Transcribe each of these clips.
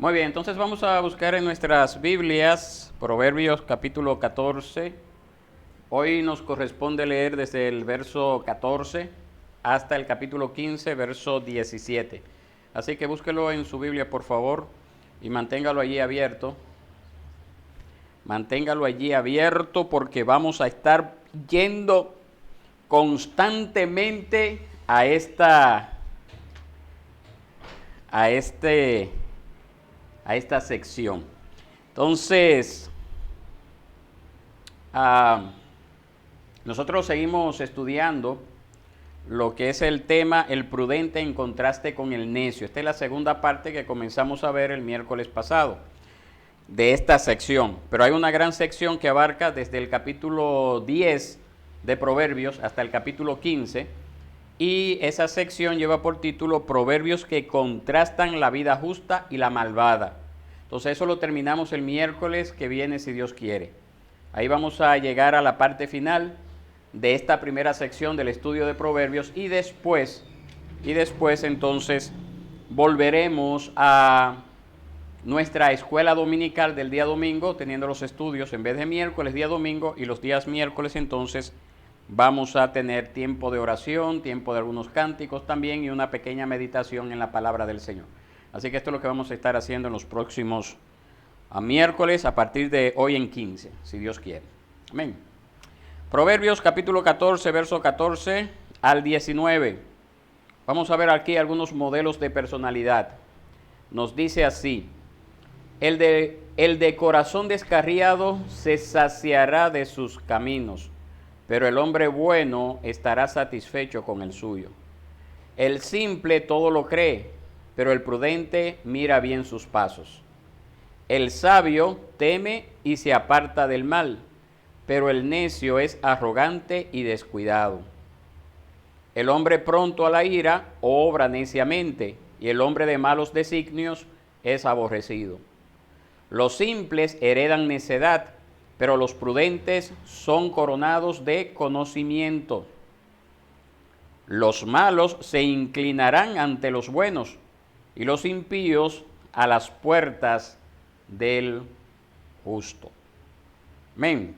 Muy bien, entonces vamos a buscar en nuestras Biblias Proverbios capítulo 14. Hoy nos corresponde leer desde el verso 14 hasta el capítulo 15, verso 17. Así que búsquelo en su Biblia, por favor, y manténgalo allí abierto. Manténgalo allí abierto porque vamos a estar yendo constantemente a esta sección. Entonces, nosotros seguimos estudiando lo que es el tema el prudente en contraste con el necio. Esta es la segunda parte que comenzamos a ver el miércoles pasado de esta sección. Pero hay una gran sección que abarca desde el capítulo 10 de Proverbios hasta el capítulo 15. Y esa sección lleva por título Proverbios que contrastan la vida justa y la malvada. Entonces eso lo terminamos el miércoles que viene, si Dios quiere. Ahí vamos a llegar a la parte final de esta primera sección del estudio de Proverbios y después entonces volveremos a nuestra escuela dominical del día domingo, teniendo los estudios en vez de miércoles, día domingo, y los días miércoles entonces vamos a tener tiempo de oración, tiempo de algunos cánticos también y una pequeña meditación en la palabra del Señor. Así que esto es lo que vamos a estar haciendo en los próximos miércoles a partir de hoy en 15, si Dios quiere. Amén. Proverbios capítulo 14, verso 14 al 19. Vamos a ver aquí algunos modelos de personalidad. Nos dice así: el de corazón descarriado se saciará de sus caminos, pero el hombre bueno estará satisfecho con el suyo. El simple todo lo cree, pero el prudente mira bien sus pasos. El sabio teme y se aparta del mal, pero el necio es arrogante y descuidado. El hombre pronto a la ira obra neciamente, y el hombre de malos designios es aborrecido. Los simples heredan necedad, pero los prudentes son coronados de conocimiento. Los malos se inclinarán ante los buenos, y los impíos a las puertas del justo. Amén.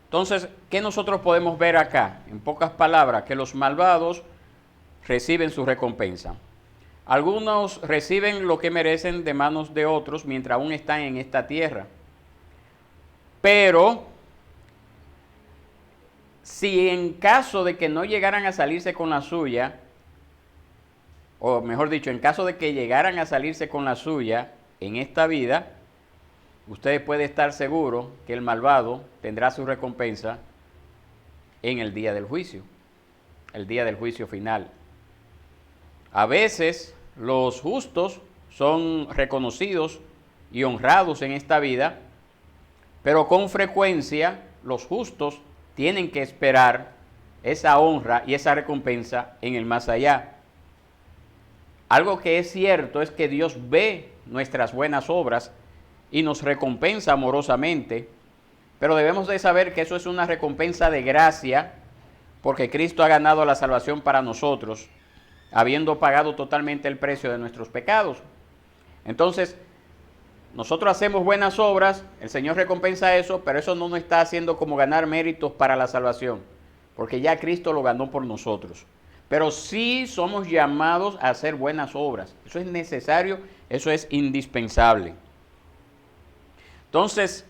Entonces, ¿qué nosotros podemos ver acá? En pocas palabras, que los malvados reciben su recompensa. Algunos reciben lo que merecen de manos de otros mientras aún están en esta tierra. Pero, si en caso de que no llegaran a salirse con la suya, o mejor dicho, en caso de que llegaran a salirse con la suya en esta vida, usted puede estar seguro que el malvado tendrá su recompensa en el día del juicio, el día del juicio final. A veces los justos son reconocidos y honrados en esta vida, pero con frecuencia los justos tienen que esperar esa honra y esa recompensa en el más allá. Algo que es cierto es que Dios ve nuestras buenas obras y nos recompensa amorosamente, pero debemos de saber que eso es una recompensa de gracia, porque Cristo ha ganado la salvación para nosotros, habiendo pagado totalmente el precio de nuestros pecados. Entonces, nosotros hacemos buenas obras, el Señor recompensa eso, pero eso no nos está haciendo como ganar méritos para la salvación, porque ya Cristo lo ganó por nosotros. Pero sí somos llamados a hacer buenas obras. Eso es necesario, eso es indispensable. Entonces,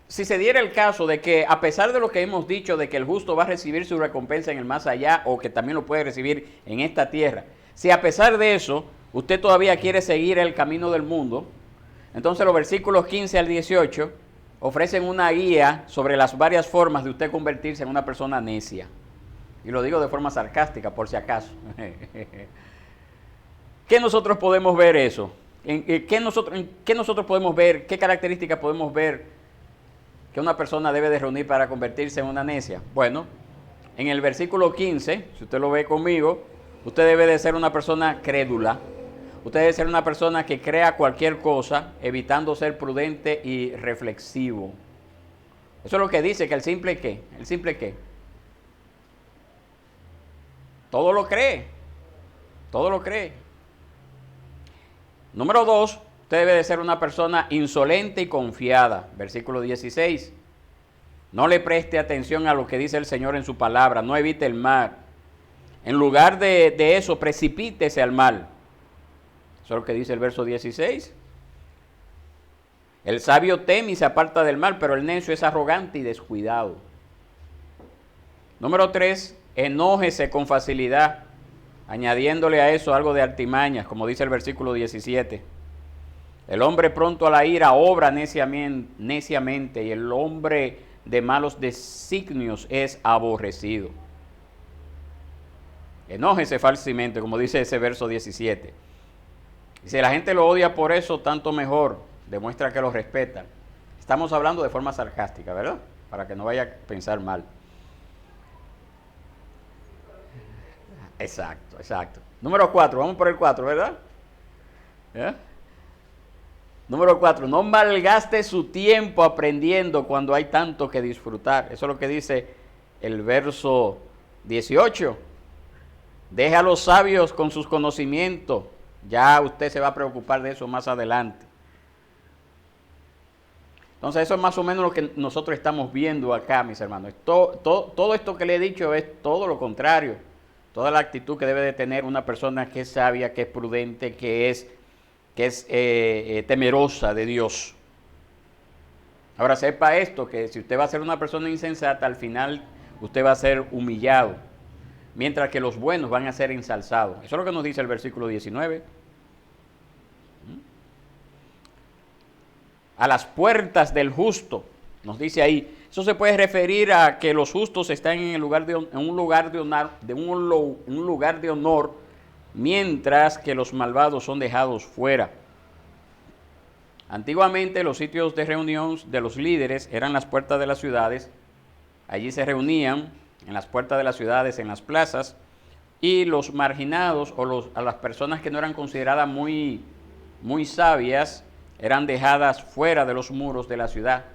si se diera el caso de que, a pesar de lo que hemos dicho, de que el justo va a recibir su recompensa en el más allá, o que también lo puede recibir en esta tierra, si a pesar de eso, usted todavía quiere seguir el camino del mundo, entonces los versículos 15 al 18 ofrecen una guía sobre las varias formas de usted convertirse en una persona necia. Y lo digo de forma sarcástica, por si acaso. ¿Qué nosotros podemos ver eso? ¿En qué nosotros podemos ver? ¿Qué características podemos ver que una persona debe de reunir para convertirse en una necia? Bueno, en el versículo 15, si usted lo ve conmigo, usted debe de ser una persona crédula. Usted debe ser una persona que crea cualquier cosa, evitando ser prudente y reflexivo. Eso es lo que dice, que el simple ¿qué? ¿El simple qué? Todo lo cree. Todo lo cree. Número 2, usted debe de ser una persona insolente y confiada. Versículo 16. No le preste atención a lo que dice el Señor en su palabra, no evite el mal. En lugar de eso, precipítese al mal. Eso es lo que dice el verso 16. El sabio teme y se aparta del mal, pero el necio es arrogante y descuidado. Número 3, enójese con facilidad, añadiéndole a eso algo de artimañas, como dice el versículo 17. El hombre pronto a la ira obra neciamente, y el hombre de malos designios es aborrecido. Enójese fácilmente, como dice ese verso 17. Y si la gente lo odia por eso, tanto mejor, demuestra que lo respetan. Estamos hablando de forma sarcástica, ¿verdad? Para que no vaya a pensar mal. Exacto, exacto. Número 4, vamos por el 4, ¿verdad? ¿Eh? Número 4, no malgaste su tiempo aprendiendo cuando hay tanto que disfrutar. Eso es lo que dice el verso 18. Deja a los sabios con sus conocimientos. Ya usted se va a preocupar de eso más adelante. Entonces eso es más o menos lo que nosotros estamos viendo acá, mis hermanos. Todo esto que le he dicho es todo lo contrario. Toda la actitud que debe de tener una persona que es sabia, que es prudente, que es temerosa de Dios. Ahora sepa esto, que si usted va a ser una persona insensata, al final usted va a ser humillado, mientras que los buenos van a ser ensalzados. Eso es lo que nos dice el versículo 19. A las puertas del justo, nos dice ahí. Eso se puede referir a que los justos están en un lugar de honor, mientras que los malvados son dejados fuera. Antiguamente los sitios de reunión de los líderes eran las puertas de las ciudades. Allí se reunían en las puertas de las ciudades, en las plazas, y los marginados a las personas que no eran consideradas muy sabias eran dejadas fuera de los muros de la ciudad,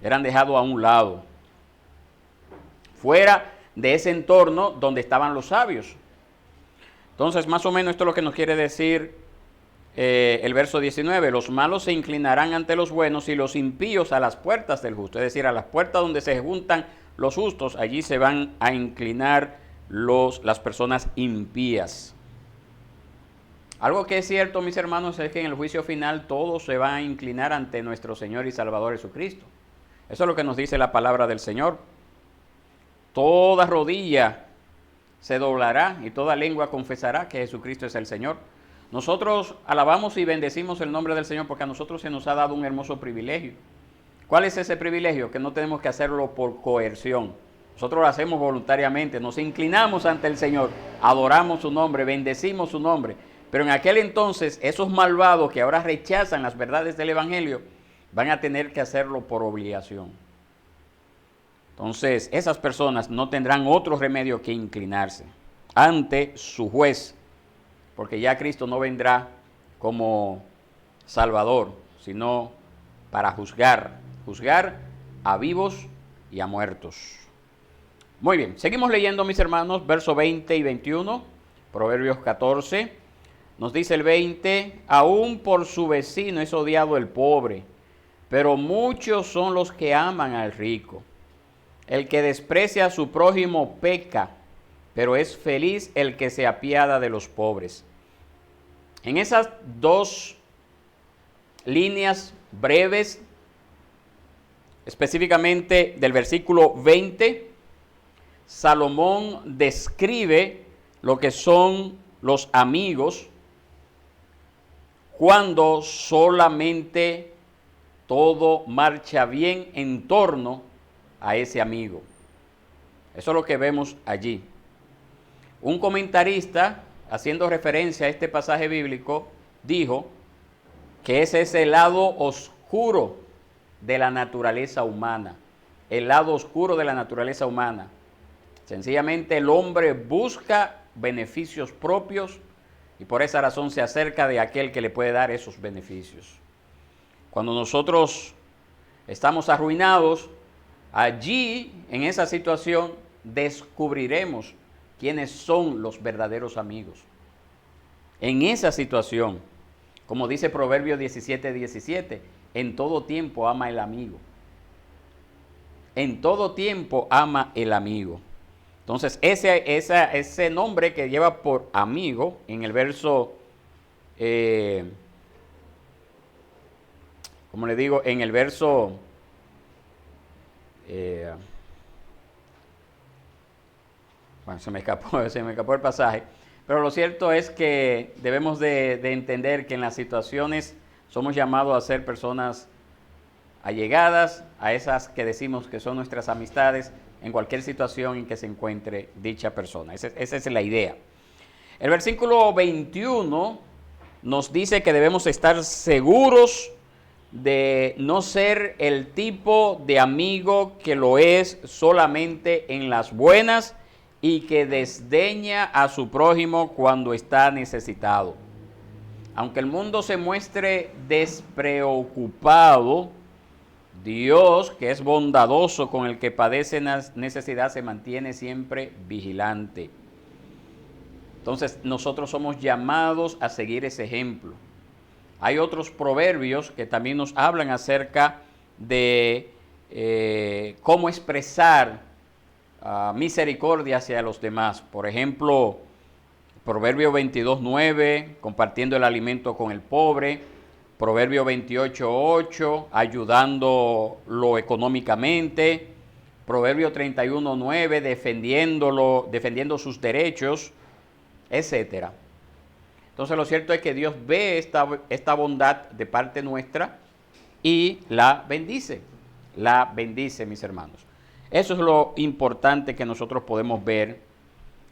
eran dejados a un lado, fuera de ese entorno donde estaban los sabios. Entonces, más o menos esto es lo que nos quiere decir el verso 19. Los malos se inclinarán ante los buenos y los impíos a las puertas del justo. Es decir, a las puertas donde se juntan los justos, allí se van a inclinar las personas impías. Algo que es cierto, mis hermanos, es que en el juicio final todos se van a inclinar ante nuestro Señor y Salvador Jesucristo. Eso es lo que nos dice la palabra del Señor. Toda rodilla se doblará y toda lengua confesará que Jesucristo es el Señor. Nosotros alabamos y bendecimos el nombre del Señor porque a nosotros se nos ha dado un hermoso privilegio. ¿Cuál es ese privilegio? Que no tenemos que hacerlo por coerción. Nosotros lo hacemos voluntariamente, nos inclinamos ante el Señor, adoramos su nombre, bendecimos su nombre. Pero en aquel entonces, esos malvados que ahora rechazan las verdades del Evangelio, van a tener que hacerlo por obligación. Entonces, esas personas no tendrán otro remedio que inclinarse ante su juez, porque ya Cristo no vendrá como Salvador, sino para juzgar a vivos y a muertos. Muy bien, seguimos leyendo, mis hermanos, versos 20 y 21, Proverbios 14. Nos dice el 20, aún por su vecino es odiado el pobre, pero muchos son los que aman al rico. El que desprecia a su prójimo peca, pero es feliz el que se apiada de los pobres. En esas dos líneas breves, específicamente del versículo 20, Salomón describe lo que son los amigos cuando solamente todo marcha bien en torno a ese amigo. Eso es lo que vemos allí. Un comentarista, haciendo referencia a este pasaje bíblico, dijo que ese es el lado oscuro de la naturaleza humana. El lado oscuro de la naturaleza humana. Sencillamente el hombre busca beneficios propios y por esa razón se acerca de aquel que le puede dar esos beneficios. Cuando nosotros estamos arruinados, allí, en esa situación, descubriremos quiénes son los verdaderos amigos. En esa situación, Como dice Proverbios 17:17, en todo tiempo ama el amigo. En todo tiempo ama el amigo. Entonces, ese nombre que lleva por amigo en el verso, como le digo, en el verso, bueno, se me escapó el pasaje, pero lo cierto es que debemos de entender que en las situaciones somos llamados a ser personas allegadas, a esas que decimos que son nuestras amistades, en cualquier situación en que se encuentre dicha persona. Esa es la idea. El versículo 21 nos dice que debemos estar seguros de no ser el tipo de amigo que lo es solamente en las buenas y que desdeña a su prójimo cuando está necesitado. Aunque el mundo se muestre despreocupado, Dios, que es bondadoso con el que padece necesidad, se mantiene siempre vigilante. Entonces, nosotros somos llamados a seguir ese ejemplo. Hay otros proverbios que también nos hablan acerca de cómo expresar misericordia hacia los demás. Por ejemplo, Proverbio 22:9, compartiendo el alimento con el pobre. Proverbio 28:8, ayudándolo económicamente. Proverbio 31:9, defendiendo sus derechos, etcétera. Entonces lo cierto es que Dios ve esta bondad de parte nuestra y la bendice, mis hermanos. Eso es lo importante que nosotros podemos ver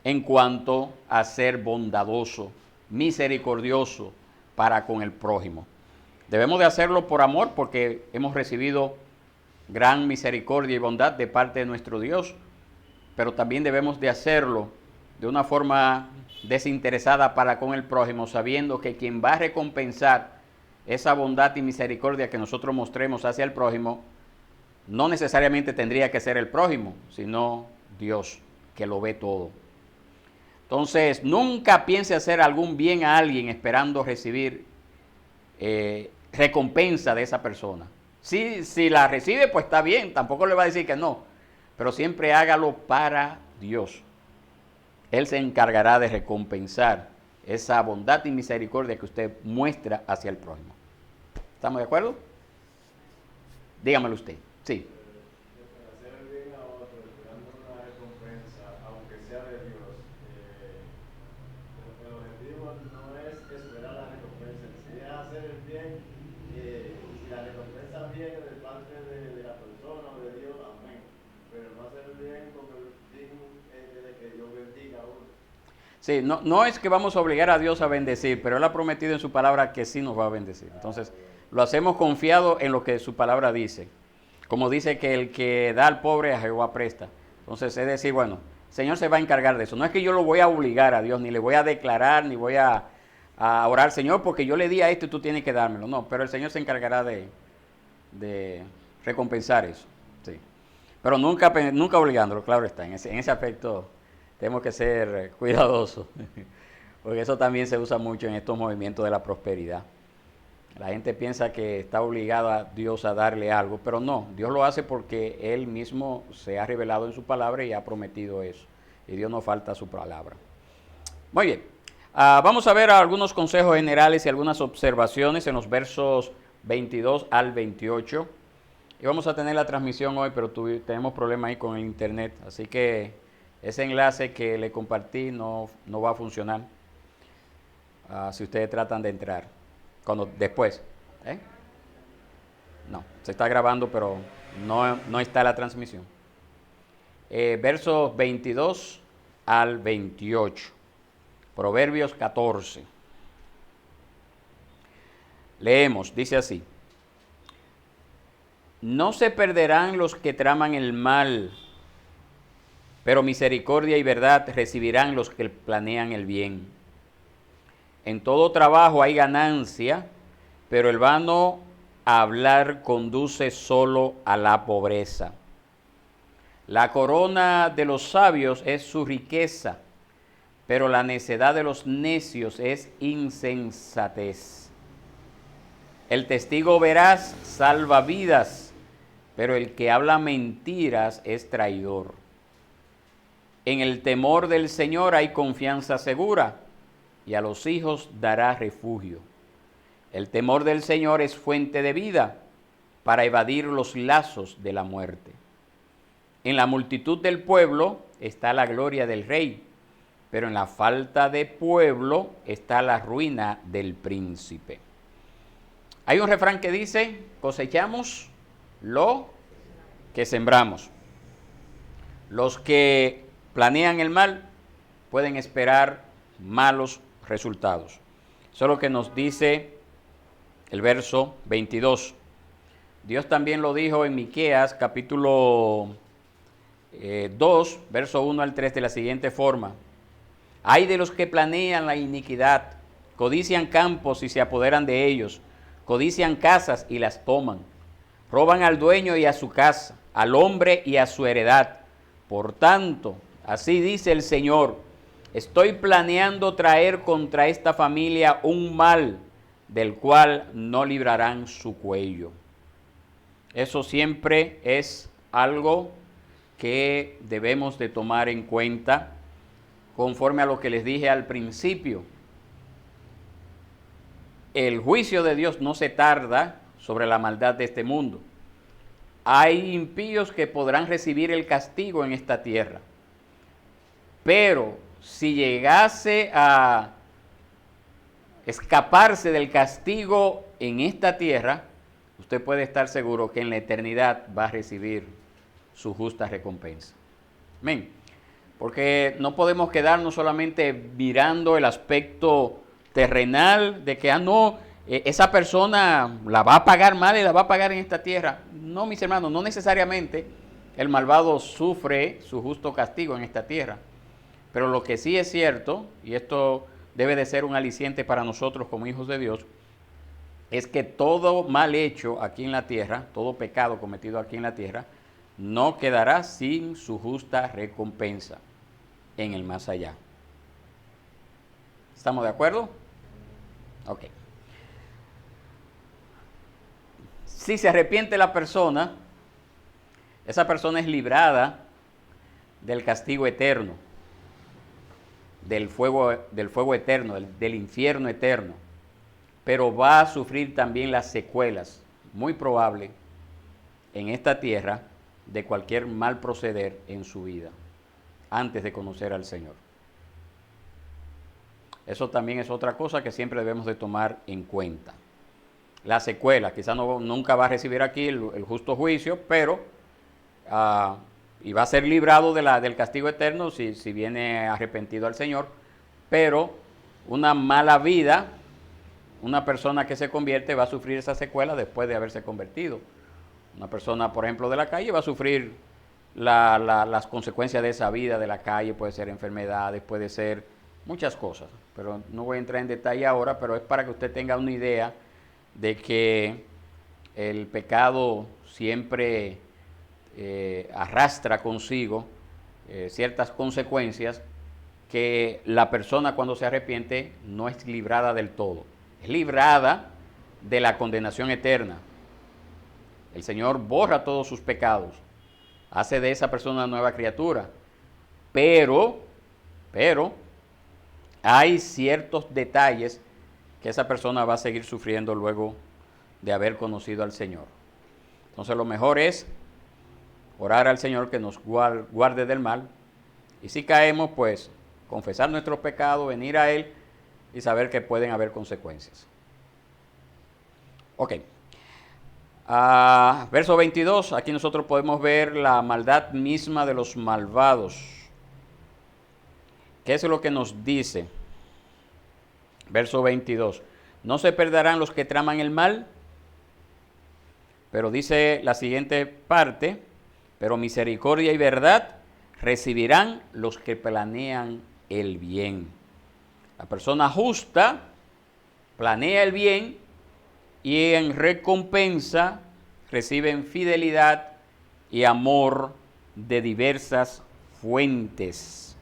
en cuanto a ser bondadoso, misericordioso para con el prójimo. Debemos de hacerlo por amor porque hemos recibido gran misericordia y bondad de parte de nuestro Dios, pero también debemos de hacerlo de una forma desinteresada para con el prójimo, sabiendo que quien va a recompensar esa bondad y misericordia que nosotros mostremos hacia el prójimo, no necesariamente tendría que ser el prójimo, sino Dios, que lo ve todo. Entonces, nunca piense hacer algún bien a alguien esperando recibir recompensa de esa persona. Si la recibe, pues está bien, tampoco le va a decir que no, pero siempre hágalo para Dios. Él se encargará de recompensar esa bondad y misericordia que usted muestra hacia el prójimo. ¿Estamos de acuerdo? Dígamelo usted. Sí. Hacer el bien a otro, esperando una recompensa, aunque sea de Dios. El objetivo no es esperar la recompensa, es hacer el bien. Si la recompensa viene de parte de la persona o de Dios, amén. Pero no hacer el bien con el fin de que Dios bendiga a uno. Sí, no es que vamos a obligar a Dios a bendecir, pero Él ha prometido en su palabra que sí nos va a bendecir. Entonces, lo hacemos confiado en lo que su palabra dice. Como dice que el que da al pobre a Jehová presta. Entonces, es decir, bueno, el Señor se va a encargar de eso. No es que yo lo voy a obligar a Dios, ni le voy a declarar, ni voy a orar, Señor, porque yo le di a esto y tú tienes que dármelo. No, pero el Señor se encargará de recompensar eso. Sí. Pero nunca obligándolo, claro está. En ese aspecto tenemos que ser cuidadosos, porque eso también se usa mucho en estos movimientos de la prosperidad. La gente piensa que está obligado a Dios a darle algo, pero no, Dios lo hace porque Él mismo se ha revelado en su palabra y ha prometido eso. Y Dios no falta a su palabra. Muy bien, vamos a ver algunos consejos generales y algunas observaciones en los versos 22 al 28. Y vamos a tener la transmisión hoy, pero tenemos problemas ahí con el internet, así que ese enlace que le compartí no va a funcionar si ustedes tratan de entrar. Después, no, se está grabando, pero no está la transmisión. Versos 22 al 28, Proverbios 14. Leemos, dice así: no se perderán los que traman el mal, pero misericordia y verdad recibirán los que planean el bien. En todo trabajo hay ganancia, pero el vano hablar conduce solo a la pobreza. La corona de los sabios es su riqueza, pero la necedad de los necios es insensatez. El testigo veraz salva vidas, pero el que habla mentiras es traidor. En el temor del Señor hay confianza segura, y a los hijos dará refugio. El temor del Señor es fuente de vida, para evadir los lazos de la muerte. En la multitud del pueblo está la gloria del rey, pero en la falta de pueblo está la ruina del príncipe. Hay un refrán que dice: cosechamos lo que sembramos. Los que planean el mal pueden esperar malos resultados. Eso es lo que nos dice el verso 22. Dios también lo dijo en Miqueas capítulo 2, verso 1 al 3 de la siguiente forma: Ay de los que planean la iniquidad, codician campos y se apoderan de ellos, codician casas y las toman, roban al dueño y a su casa, al hombre y a su heredad. Por tanto, así dice el Señor: estoy planeando traer contra esta familia un mal del cual no librarán su cuello. Eso siempre es algo que debemos de tomar en cuenta, conforme a lo que les dije al principio. El juicio de Dios no se tarda sobre la maldad de este mundo. Hay impíos que podrán recibir el castigo en esta tierra, pero si llegase a escaparse del castigo en esta tierra, usted puede estar seguro que en la eternidad va a recibir su justa recompensa. Amén. Porque no podemos quedarnos solamente mirando el aspecto terrenal de que, esa persona la va a pagar mal y la va a pagar en esta tierra. No, mis hermanos, no necesariamente el malvado sufre su justo castigo en esta tierra. Pero lo que sí es cierto, y esto debe de ser un aliciente para nosotros como hijos de Dios, es que todo mal hecho aquí en la tierra, todo pecado cometido aquí en la tierra, no quedará sin su justa recompensa en el más allá. ¿Estamos de acuerdo? Ok. Si se arrepiente la persona, esa persona es librada del castigo eterno, del fuego eterno, del infierno eterno, pero va a sufrir también las secuelas, muy probable, en esta tierra, de cualquier mal proceder en su vida, antes de conocer al Señor. Eso también es otra cosa que siempre debemos de tomar en cuenta. La secuela, quizás nunca va a recibir aquí el justo juicio, pero y va a ser librado del castigo eterno si viene arrepentido al Señor, pero una mala vida, una persona que se convierte va a sufrir esa secuela después de haberse convertido. Una persona, por ejemplo, de la calle va a sufrir las consecuencias de esa vida de la calle. Puede ser enfermedades, puede ser muchas cosas, pero no voy a entrar en detalle ahora, pero es para que usted tenga una idea de que el pecado siempre arrastra consigo ciertas consecuencias que la persona, cuando se arrepiente, no es librada del todo. Es librada de la condenación eterna. El Señor borra todos sus pecados, hace de esa persona una nueva criatura, pero hay ciertos detalles que esa persona va a seguir sufriendo luego de haber conocido al Señor. Entonces lo mejor es orar al Señor que nos guarde del mal, y si caemos, pues confesar nuestros pecados, venir a Él y saber que pueden haber consecuencias. Ok. Verso 22, aquí nosotros podemos ver la maldad misma de los malvados. ¿Qué es lo que nos dice? Verso 22, no se perderán los que traman el mal, pero dice la siguiente parte: pero misericordia y verdad recibirán los que planean el bien. La persona justa planea el bien y en recompensa reciben fidelidad y amor de diversas fuentes.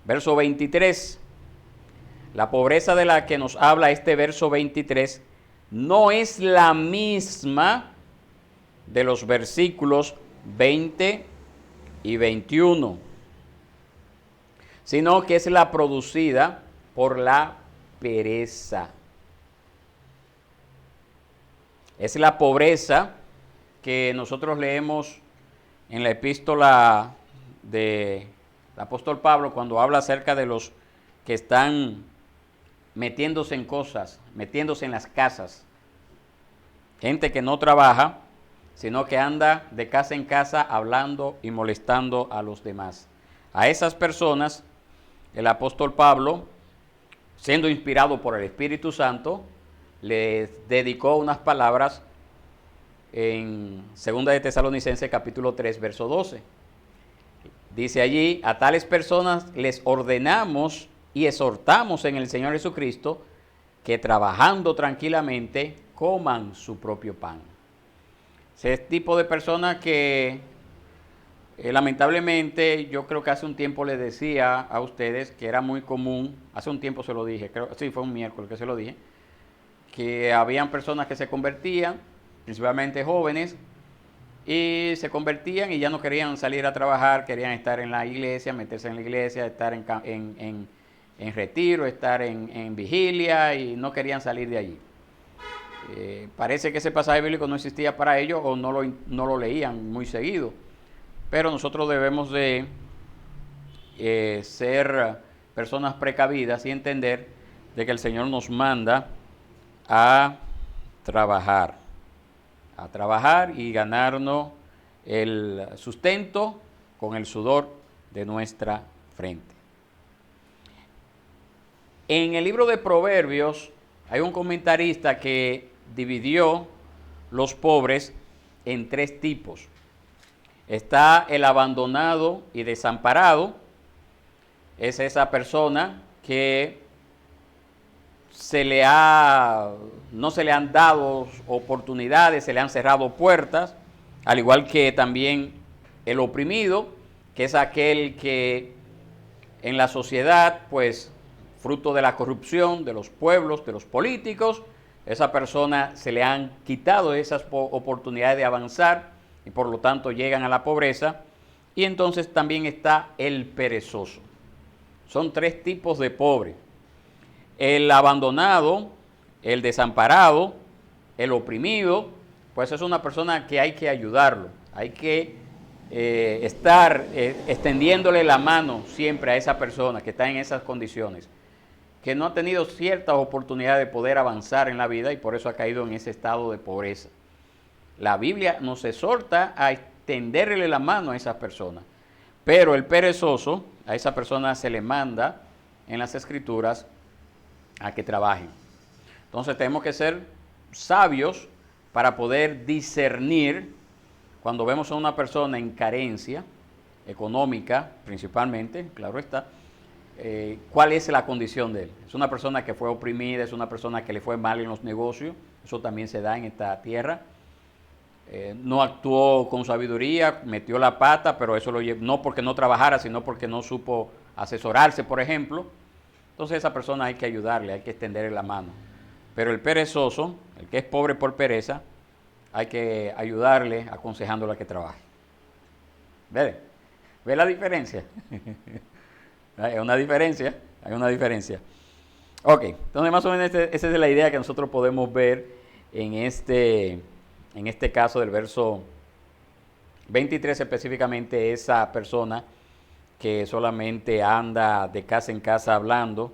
Verso 23. La pobreza de la que nos habla este verso 23 no es la misma de los versículos 20 y 21, sino que es la producida por la pereza. Es la pobreza que nosotros leemos en la epístola del apóstol Pablo cuando habla acerca de los que están metiéndose en cosas, metiéndose en las casas. Gente que no trabaja, sino que anda de casa en casa hablando y molestando a los demás. A esas personas, el apóstol Pablo, siendo inspirado por el Espíritu Santo, les dedicó unas palabras en 2 de Tesalonicenses capítulo 3, verso 12. Dice allí, a tales personas les ordenamos y exhortamos en el Señor Jesucristo que trabajando tranquilamente coman su propio pan. Ese tipo de personas que lamentablemente yo creo que hace un tiempo les decía a ustedes que era muy común, hace un tiempo se lo dije, creo, sí, fue un miércoles que se lo dije, que habían personas que se convertían, principalmente jóvenes, y se convertían y ya no querían salir a trabajar, querían estar en la iglesia, meterse en la iglesia, estar en retiro, estar en vigilia y no querían salir de allí. Parece que ese pasaje bíblico no existía para ellos o no lo leían muy seguido, pero nosotros debemos de ser personas precavidas y entender de que el Señor nos manda a trabajar y ganarnos el sustento con el sudor de nuestra frente. En el libro de Proverbios hay un comentarista que dividió los pobres en 3 tipos. Está el abandonado y desamparado. Es esa persona que no se le han dado oportunidades, se le han cerrado puertas, al igual que también el oprimido, que es aquel que en la sociedad, pues, fruto de la corrupción de los pueblos, de los políticos, esa persona se le han quitado esas oportunidades de avanzar y por lo tanto llegan a la pobreza. Y entonces también está el perezoso. Son 3 tipos de pobre: el abandonado, el desamparado, el oprimido. Pues es una persona que hay que ayudarlo, hay que estar extendiéndole la mano siempre a esa persona que está en esas condiciones, que no ha tenido ciertas oportunidades de poder avanzar en la vida y por eso ha caído en ese estado de pobreza. La Biblia nos exhorta a extenderle la mano a esas personas, pero el perezoso, a esa persona se le manda en las Escrituras a que trabajen. Entonces tenemos que ser sabios para poder discernir cuando vemos a una persona en carencia económica, principalmente, claro está, cuál es la condición de él. Es una persona que fue oprimida, es una persona que le fue mal en los negocios, eso también se da en esta tierra. No actuó con sabiduría, metió la pata, pero eso no porque no trabajara, sino porque no supo asesorarse, por ejemplo. Entonces a esa persona hay que ayudarle, hay que extenderle la mano. Pero el perezoso, el que es pobre por pereza, hay que ayudarle aconsejándole a que trabaje. ¿Ve la diferencia? Hay una diferencia. Ok, entonces más o menos esa es la idea que nosotros podemos ver en este caso del verso 23 específicamente, esa persona que solamente anda de casa en casa hablando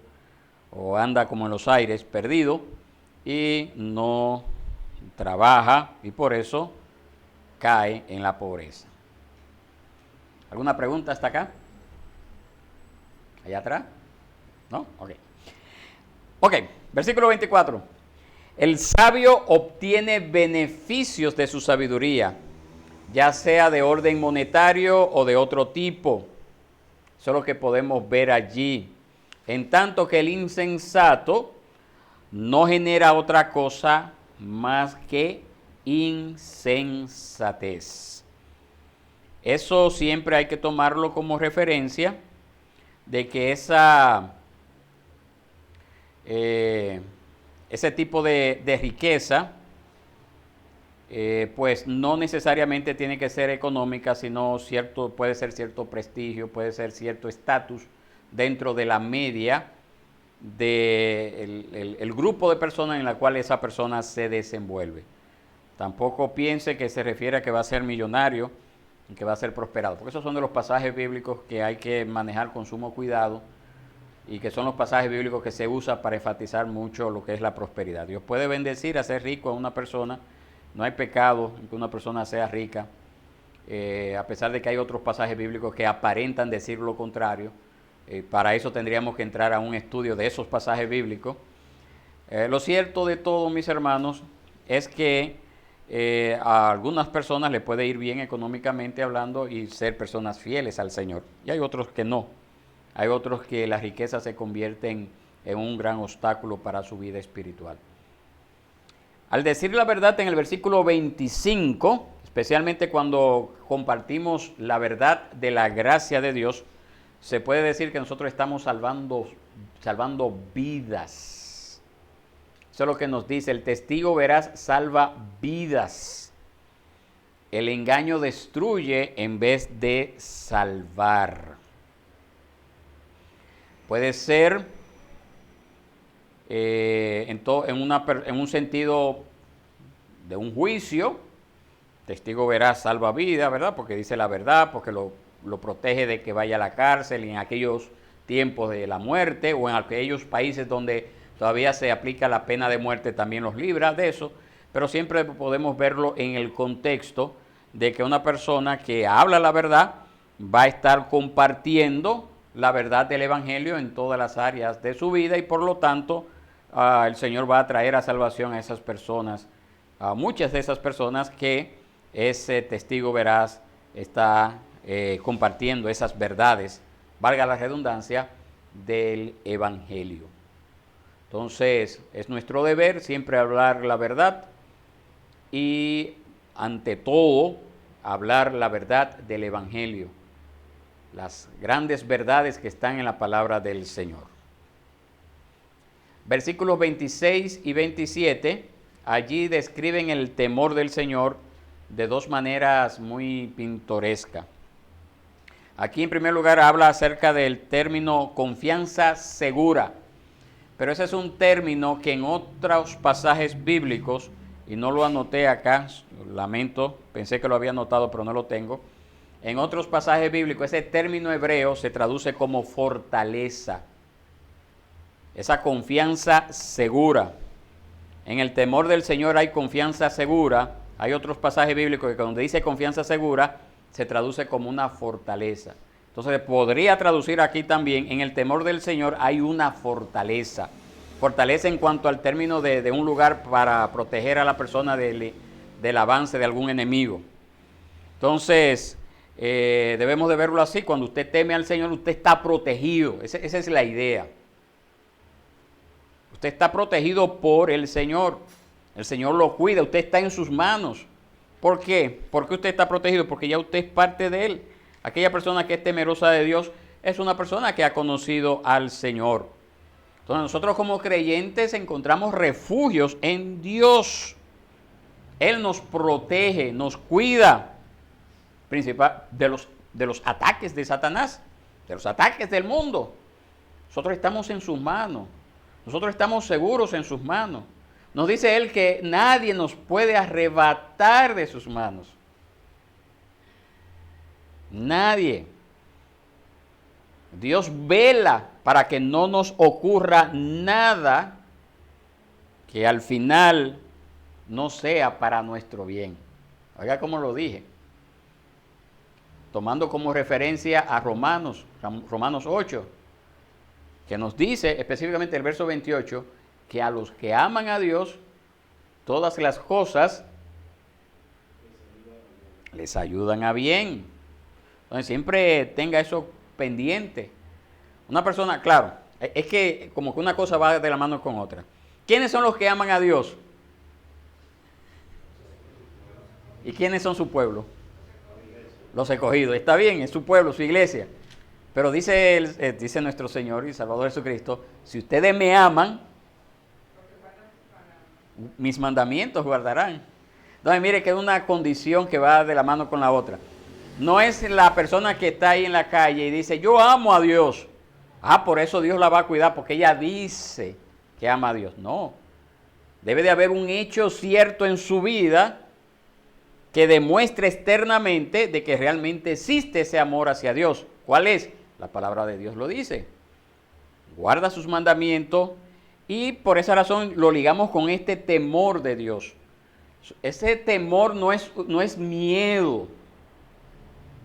o anda como en los aires perdido y no trabaja y por eso cae en la pobreza. ¿Alguna pregunta hasta acá? ¿Allá atrás? ¿No? Ok, versículo 24. El sabio obtiene beneficios de su sabiduría, ya sea de orden monetario o de otro tipo. Eso es lo que podemos ver allí. En tanto que el insensato no genera otra cosa más que insensatez. Eso siempre hay que tomarlo como referencia de que esa ese tipo de riqueza, pues no necesariamente tiene que ser económica, sino puede ser cierto prestigio, puede ser cierto estatus dentro de la media del grupo de personas en la cual esa persona se desenvuelve. Tampoco piense que se refiere a que va a ser millonario y que va a ser prosperado, porque esos son de los pasajes bíblicos que hay que manejar con sumo cuidado y que son los pasajes bíblicos que se usan para enfatizar mucho lo que es la prosperidad. Dios puede bendecir, hacer rico a una persona. No hay pecado en que una persona sea rica, a pesar de que hay otros pasajes bíblicos que aparentan decir lo contrario. Para eso tendríamos que entrar a un estudio de esos pasajes bíblicos. Lo cierto de todo, mis hermanos, es que a algunas personas le puede ir bien económicamente hablando y ser personas fieles al Señor. Y hay otros que no. Hay otros que la riqueza se convierten en un gran obstáculo para su vida espiritual. Al decir la verdad en el versículo 25, especialmente cuando compartimos la verdad de la gracia de Dios, se puede decir que nosotros estamos salvando vidas. Eso es lo que nos dice, el testigo veraz salva vidas. El engaño destruye en vez de salvar. Puede ser en un sentido de un juicio. Testigo veraz salva vida, ¿verdad? Porque dice la verdad, porque lo protege de que vaya a la cárcel en aquellos tiempos de la muerte o en aquellos países donde todavía se aplica la pena de muerte, también los libra de eso, pero siempre podemos verlo en el contexto de que una persona que habla la verdad va a estar compartiendo la verdad del Evangelio en todas las áreas de su vida y por lo tanto el Señor va a traer a salvación a esas personas, a muchas de esas personas que ese testigo veraz está compartiendo esas verdades, valga la redundancia, del Evangelio. Entonces, es nuestro deber siempre hablar la verdad y, ante todo, hablar la verdad del Evangelio, las grandes verdades que están en la palabra del Señor. Versículos 26 y 27, allí describen el temor del Señor de dos maneras muy pintorescas. Aquí en primer lugar habla acerca del término confianza segura, pero ese es un término que en otros pasajes bíblicos, y no lo anoté acá, lamento, pensé que lo había anotado pero no lo tengo, en otros pasajes bíblicos ese término hebreo se traduce como fortaleza, esa confianza segura. En el temor del Señor hay confianza segura. Hay otros pasajes bíblicos que cuando dice confianza segura se traduce como una fortaleza. Entonces podría traducir aquí también, en el temor del Señor hay una fortaleza. Fortaleza en cuanto al término de un lugar para proteger a la persona del avance de algún enemigo. Entonces debemos de verlo así. Cuando usted teme al Señor, usted está protegido. Esa es la idea. Usted está protegido por el Señor. El Señor lo cuida. Usted está en sus manos. ¿Por qué? ¿Por qué usted está protegido? Porque ya usted es parte de Él. Aquella persona que es temerosa de Dios es una persona que ha conocido al Señor. Entonces nosotros como creyentes encontramos refugios en Dios. Él nos protege, nos cuida principal de los ataques de Satanás, de los ataques del mundo. Nosotros estamos en sus manos. Nosotros estamos seguros en sus manos. Nos dice Él que nadie nos puede arrebatar de sus manos. Nadie. Dios vela para que no nos ocurra nada que al final no sea para nuestro bien. Oiga cómo lo dije. Tomando como referencia a Romanos 8, que nos dice específicamente el verso 28, que a los que aman a Dios, todas las cosas les ayudan a bien. Entonces siempre tenga eso pendiente. Una persona, claro, es que como que una cosa va de la mano con otra. ¿Quiénes son los que aman a Dios? ¿Y quiénes son su pueblo? Los escogidos. Está bien, es su pueblo, su iglesia. Pero dice nuestro Señor y Salvador Jesucristo, si ustedes me aman, mis mandamientos guardarán. Entonces mire que es una condición que va de la mano con la otra. No es la persona que está ahí en la calle y dice, yo amo a Dios. Ah, por eso Dios la va a cuidar, porque ella dice que ama a Dios. No, debe de haber un hecho cierto en su vida que demuestre externamente de que realmente existe ese amor hacia Dios. ¿Cuál es? La palabra de Dios lo dice. Guarda sus mandamientos y por esa razón lo ligamos con este temor de Dios. Ese temor no es miedo.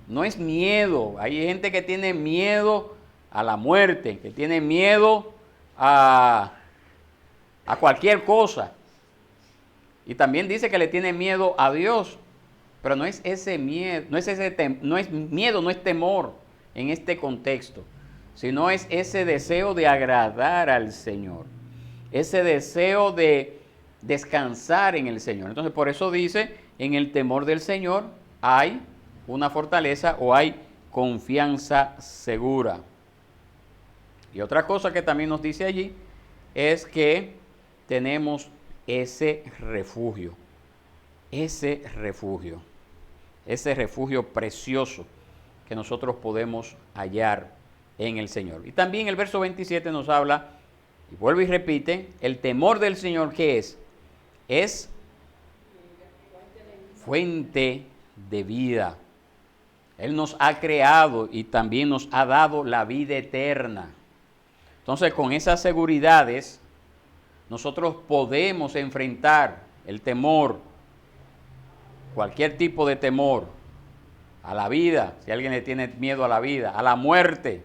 No es miedo. Hay gente que tiene miedo a la muerte, que tiene miedo a cualquier cosa. Y también dice que le tiene miedo a Dios. Pero no es ese miedo, no es miedo, no es temor en este contexto, sino es ese deseo de agradar al Señor, ese deseo de descansar en el Señor. Entonces, por eso dice, en el temor del Señor hay una fortaleza o hay confianza segura. Y otra cosa que también nos dice allí es que tenemos ese refugio precioso que nosotros podemos hallar en el Señor. Y también el verso 27 nos habla, y vuelve y repite, el temor del Señor, ¿qué es? Es fuente de vida. Él nos ha creado y también nos ha dado la vida eterna. Entonces, con esas seguridades, nosotros podemos enfrentar el temor, cualquier tipo de temor, a la vida, si alguien le tiene miedo a la vida, a la muerte,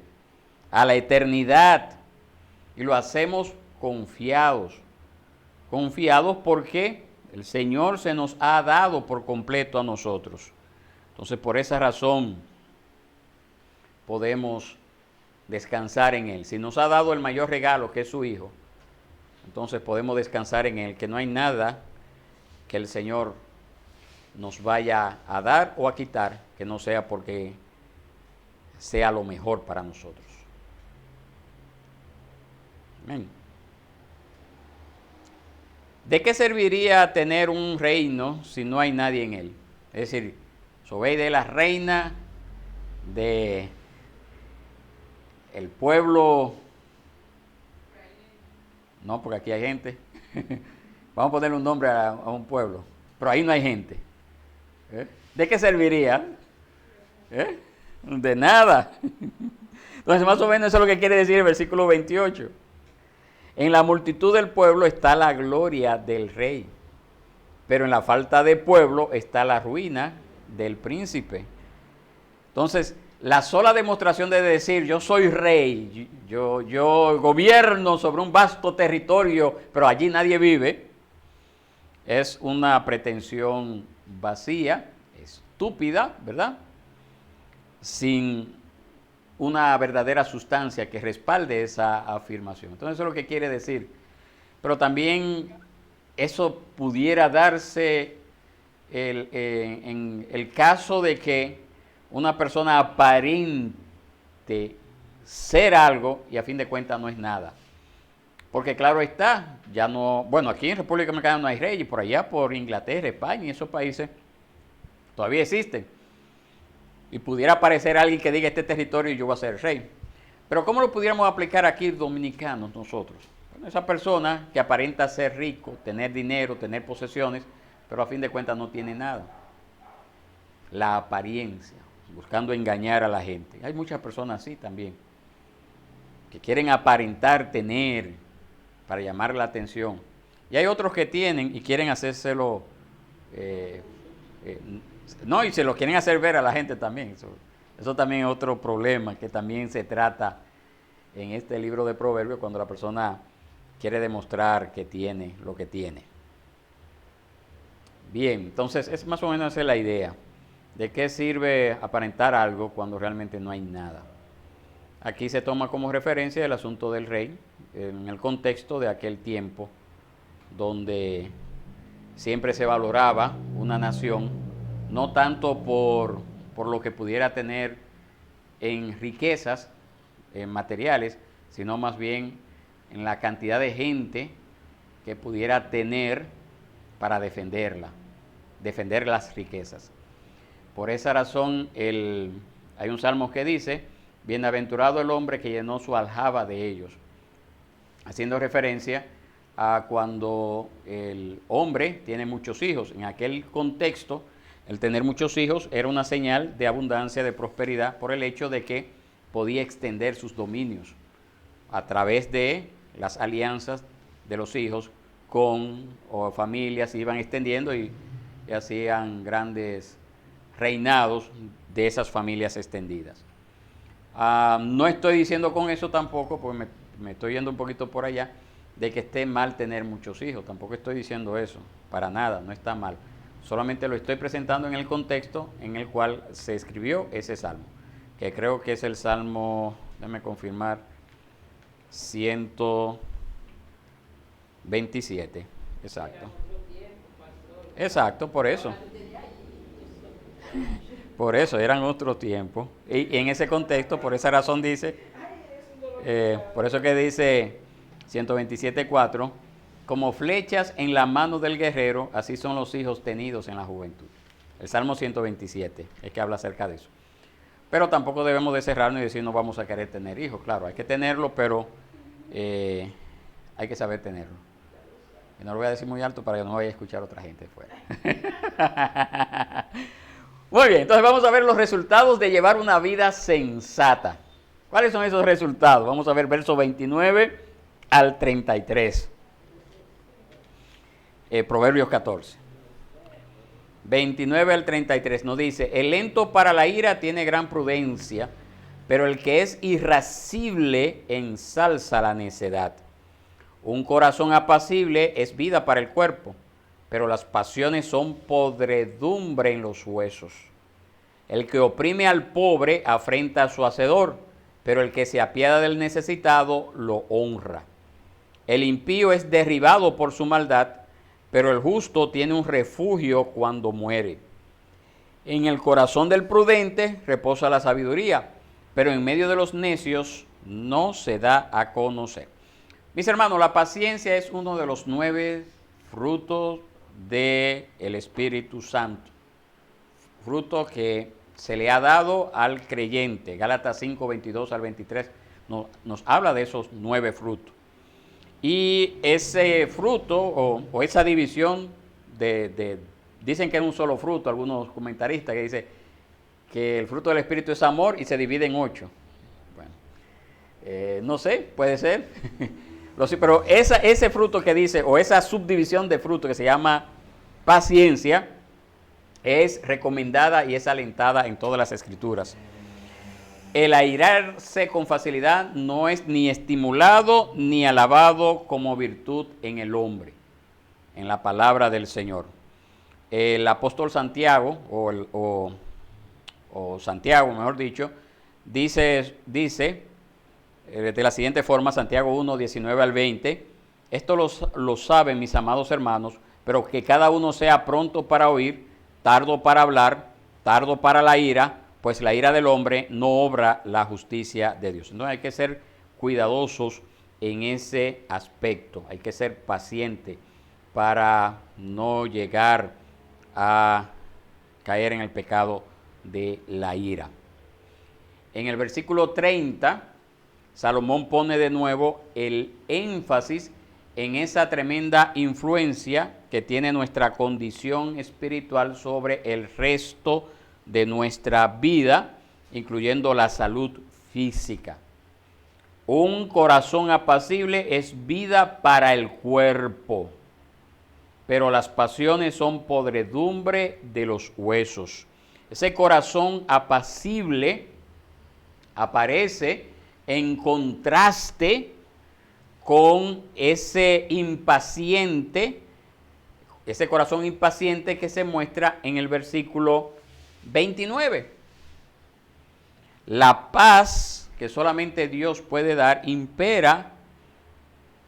a la eternidad. Y lo hacemos confiados porque el Señor se nos ha dado por completo a nosotros. Entonces, por esa razón podemos descansar en Él. Si nos ha dado el mayor regalo, que es su Hijo, entonces podemos descansar en Él, que no hay nada que el Señor nos vaya a dar o a quitar que no sea porque sea lo mejor para nosotros. Amén. ¿De qué serviría tener un reino si no hay nadie en él? Es decir, Zobeide es la reina de el pueblo. No, porque aquí hay gente. Vamos a ponerle un nombre a un pueblo, pero ahí no hay gente. ¿De qué serviría? De nada. Entonces, más o menos eso es lo que quiere decir el versículo 28. En la multitud del pueblo está la gloria del rey, pero en la falta de pueblo está la ruina del príncipe. Entonces, la sola demostración de decir yo soy rey, yo gobierno sobre un vasto territorio, pero allí nadie vive, es una pretensión vacía, estúpida, ¿verdad? Sin una verdadera sustancia que respalde esa afirmación. Entonces eso es lo que quiere decir. Pero también eso pudiera darse en el caso de que una persona aparente ser algo y a fin de cuentas no es nada. Porque claro está, ya no, bueno, aquí en República Dominicana no hay reyes, por allá por Inglaterra, España y esos países todavía existen. Y pudiera aparecer alguien que diga este territorio y yo voy a ser rey. Pero ¿cómo lo pudiéramos aplicar aquí dominicanos nosotros? Bueno, esa persona que aparenta ser rico, tener dinero, tener posesiones, pero a fin de cuentas no tiene nada. La apariencia, buscando engañar a la gente. Hay muchas personas así también, que quieren aparentar tener para llamar la atención. Y hay otros que tienen y quieren hacérselo, no, y se lo quieren hacer ver a la gente también. Eso también es otro problema que también se trata en este libro de Proverbios cuando la persona quiere demostrar que tiene lo que tiene. Bien, entonces es más o menos esa es la idea. ¿De qué sirve aparentar algo cuando realmente no hay nada? Aquí se toma como referencia el asunto del rey en el contexto de aquel tiempo donde siempre se valoraba una nación no tanto por lo que pudiera tener en riquezas, en materiales, sino más bien en la cantidad de gente que pudiera tener para defender las riquezas. Por esa razón hay un salmo que dice, bienaventurado el hombre que llenó su aljaba de ellos, haciendo referencia a cuando el hombre tiene muchos hijos. En aquel contexto, el tener muchos hijos era una señal de abundancia, de prosperidad, por el hecho de que podía extender sus dominios a través de las alianzas de los hijos con familias, iban extendiendo y hacían grandes reinados de esas familias extendidas. No estoy diciendo con eso tampoco, porque me estoy yendo un poquito por allá, de que esté mal tener muchos hijos. Tampoco estoy diciendo eso, para nada, no está mal. Solamente lo estoy presentando en el contexto en el cual se escribió ese salmo, que creo que es el salmo, déjame confirmar, 127, exacto. Exacto, por eso. Por eso, eran otros tiempos. Y en ese contexto, por esa razón dice, por eso que dice 127:4, como flechas en la mano del guerrero, así son los hijos tenidos en la juventud. El Salmo 127 es que habla acerca de eso. Pero tampoco debemos de cerrarnos y decir no vamos a querer tener hijos. Claro, hay que tenerlo, pero hay que saber tenerlo. Y no lo voy a decir muy alto para que no vaya a escuchar a otra gente fuera. Muy bien, entonces vamos a ver los resultados de llevar una vida sensata. ¿Cuáles son esos resultados? Vamos a ver versos 29 al 33. Proverbios 14. 29 al 33 nos dice, el lento para la ira tiene gran prudencia, pero el que es irascible ensalza la necedad. Un corazón apacible es vida para el cuerpo, pero las pasiones son podredumbre en los huesos. El que oprime al pobre afrenta a su hacedor, pero el que se apiada del necesitado lo honra. El impío es derribado por su maldad, pero el justo tiene un refugio cuando muere. En el corazón del prudente reposa la sabiduría, pero en medio de los necios no se da a conocer. Mis hermanos, la paciencia es uno de los 9 frutos del Espíritu Santo. Fruto que se le ha dado al creyente. Gálatas 5, 22 al 23 nos habla de esos 9 frutos. Y ese fruto o esa división dicen que es un solo fruto, algunos comentaristas que dicen que el fruto del Espíritu es amor y se divide en 8. Bueno, no sé, puede ser. Pero ese fruto que dice, o esa subdivisión de fruto que se llama paciencia, es recomendada y es alentada en todas las escrituras. El airarse con facilidad no es ni estimulado ni alabado como virtud en el hombre, en la palabra del Señor. El apóstol Santiago, o Santiago, mejor dicho, dice de la siguiente forma, Santiago 1, 19 al 20, esto lo saben mis amados hermanos, pero que cada uno sea pronto para oír, tardo para hablar, tardo para la ira, pues la ira del hombre no obra la justicia de Dios. Entonces hay que ser cuidadosos en ese aspecto, hay que ser paciente para no llegar a caer en el pecado de la ira. En el versículo 30, Salomón pone de nuevo el énfasis en esa tremenda influencia que tiene nuestra condición espiritual sobre el resto de nuestra vida, incluyendo la salud física. Un corazón apacible es vida para el cuerpo, pero las pasiones son podredumbre de los huesos. Ese corazón apacible aparece en contraste con ese impaciente, ese corazón impaciente que se muestra en el versículo 29. La paz que solamente Dios puede dar impera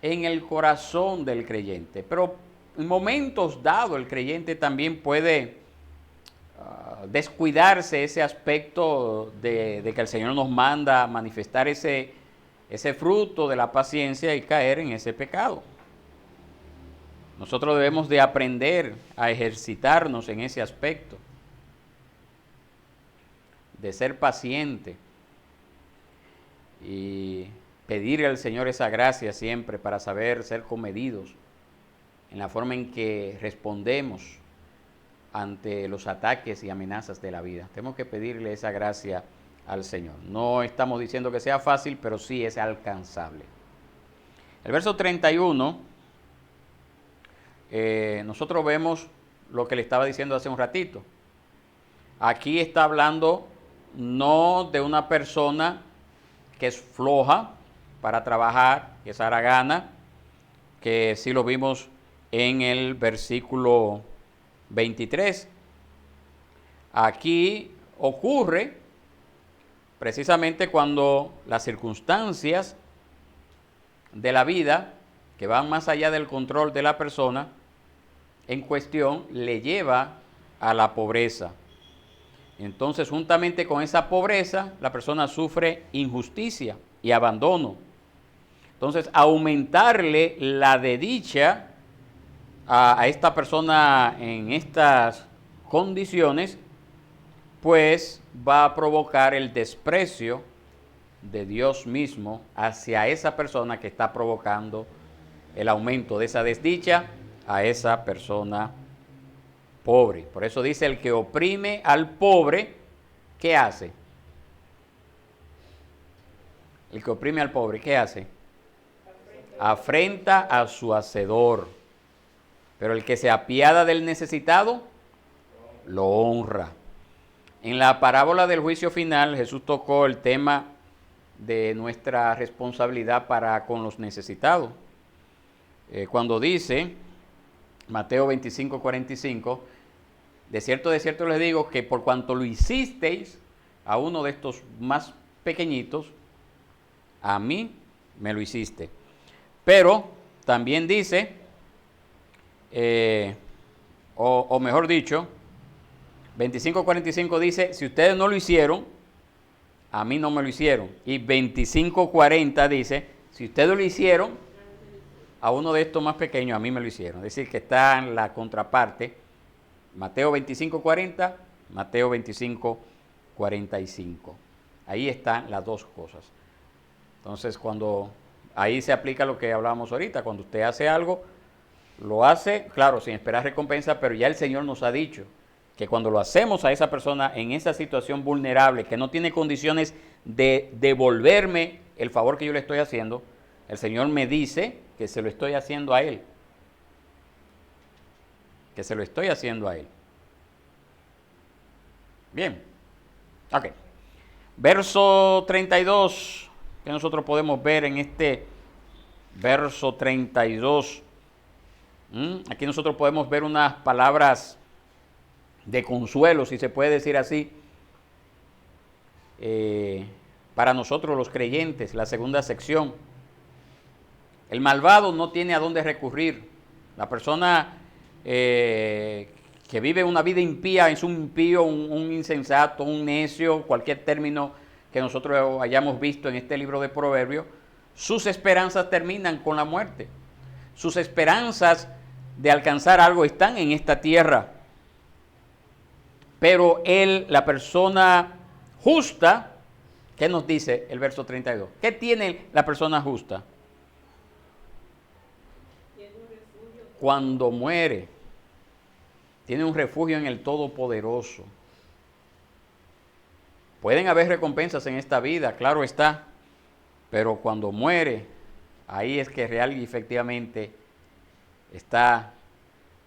en el corazón del creyente, pero en momentos dados el creyente también puede descuidarse ese aspecto de que el Señor nos manda a manifestar ese fruto de la paciencia y caer en ese pecado. Nosotros debemos de aprender a ejercitarnos en ese aspecto, de ser paciente y pedirle al Señor esa gracia siempre para saber ser comedidos en la forma en que respondemos ante los ataques y amenazas de la vida. Tenemos que pedirle esa gracia al Señor. No estamos diciendo que sea fácil, pero sí es alcanzable. El verso 31, nosotros vemos lo que le estaba diciendo hace un ratito. Aquí está hablando no de una persona que es floja para trabajar, que es haragana, que sí lo vimos en el versículo 23. Aquí ocurre precisamente cuando las circunstancias de la vida, que van más allá del control de la persona en cuestión, le lleva a la pobreza. Entonces, juntamente con esa pobreza, la persona sufre injusticia y abandono. Entonces, aumentarle la desdicha a esta persona en estas condiciones, pues va a provocar el desprecio de Dios mismo hacia esa persona que está provocando el aumento de esa desdicha a esa persona pobre. Por eso dice, el que oprime al pobre, ¿qué hace? El que oprime al pobre, ¿qué hace? Afrenta a su hacedor. Pero el que se apiada del necesitado, lo honra. En la parábola del juicio final, Jesús tocó el tema de nuestra responsabilidad para con los necesitados. Cuando dice, Mateo 25:45, de cierto les digo que por cuanto lo hicisteis a uno de estos más pequeñitos, a mí me lo hiciste. Pero también dice, o mejor dicho, 25:45 dice, si ustedes no lo hicieron, a mí no me lo hicieron. Y 25:40 dice, si ustedes lo hicieron a uno de estos más pequeños, a mí me lo hicieron. Es decir, que está en la contraparte, Mateo 25:40, Mateo 25:45. Ahí están las dos cosas. Entonces, ahí se aplica lo que hablábamos ahorita, cuando usted hace algo, lo hace, claro, sin esperar recompensa, pero ya el Señor nos ha dicho que cuando lo hacemos a esa persona en esa situación vulnerable, que no tiene condiciones de devolverme el favor que yo le estoy haciendo, el Señor me dice que se lo estoy haciendo a Él. Que se lo estoy haciendo a Él. Bien. Ok. Verso 32, que nosotros podemos ver en este verso 32. Aquí nosotros podemos ver unas palabras de consuelo, si se puede decir así, para nosotros los creyentes, la segunda sección. El malvado no tiene a dónde recurrir. La persona que vive una vida impía es un impío, un insensato, un necio, cualquier término que nosotros hayamos visto en este libro de Proverbios. Sus esperanzas terminan con la muerte. Sus esperanzas de alcanzar algo están en esta tierra. Pero la persona justa, ¿qué nos dice el verso 32? ¿Qué tiene la persona justa? Cuando muere, tiene un refugio en el Todopoderoso. Pueden haber recompensas en esta vida, claro está, pero cuando muere, ahí es que real y efectivamente está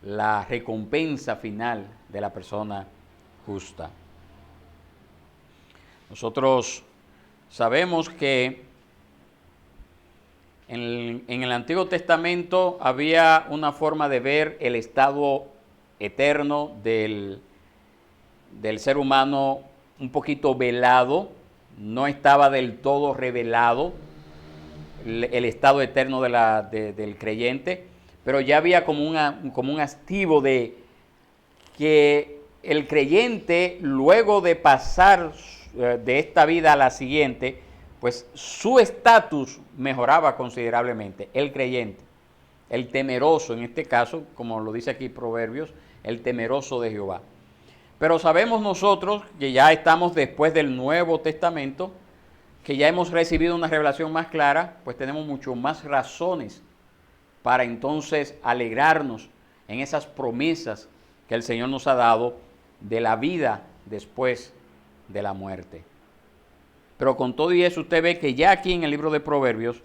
la recompensa final de la persona justa. Nosotros sabemos que en el Antiguo Testamento había una forma de ver el estado eterno del ser humano un poquito velado, no estaba del todo revelado el estado eterno del creyente, pero ya había como un activo de que el creyente, luego de pasar de esta vida a la siguiente, pues su estatus mejoraba considerablemente, el creyente. el temeroso, en este caso, como lo dice aquí Proverbios, el temeroso de Jehová. Pero sabemos nosotros que ya estamos después del Nuevo Testamento, que ya hemos recibido una revelación más clara, pues tenemos mucho más razones para entonces alegrarnos en esas promesas que el Señor nos ha dado de la vida después de la muerte. Pero con todo y eso usted ve que ya aquí en el libro de Proverbios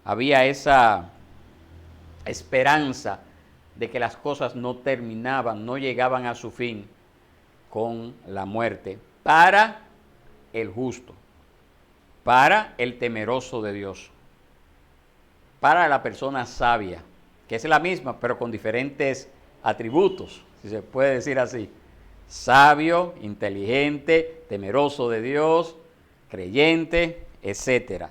había esa esperanza de que las cosas no terminaban, no llegaban a su fin con la muerte para el justo, para el temeroso de Dios, para la persona sabia, que es la misma, pero con diferentes atributos, si se puede decir así. Sabio, inteligente, temeroso de Dios, creyente, etc.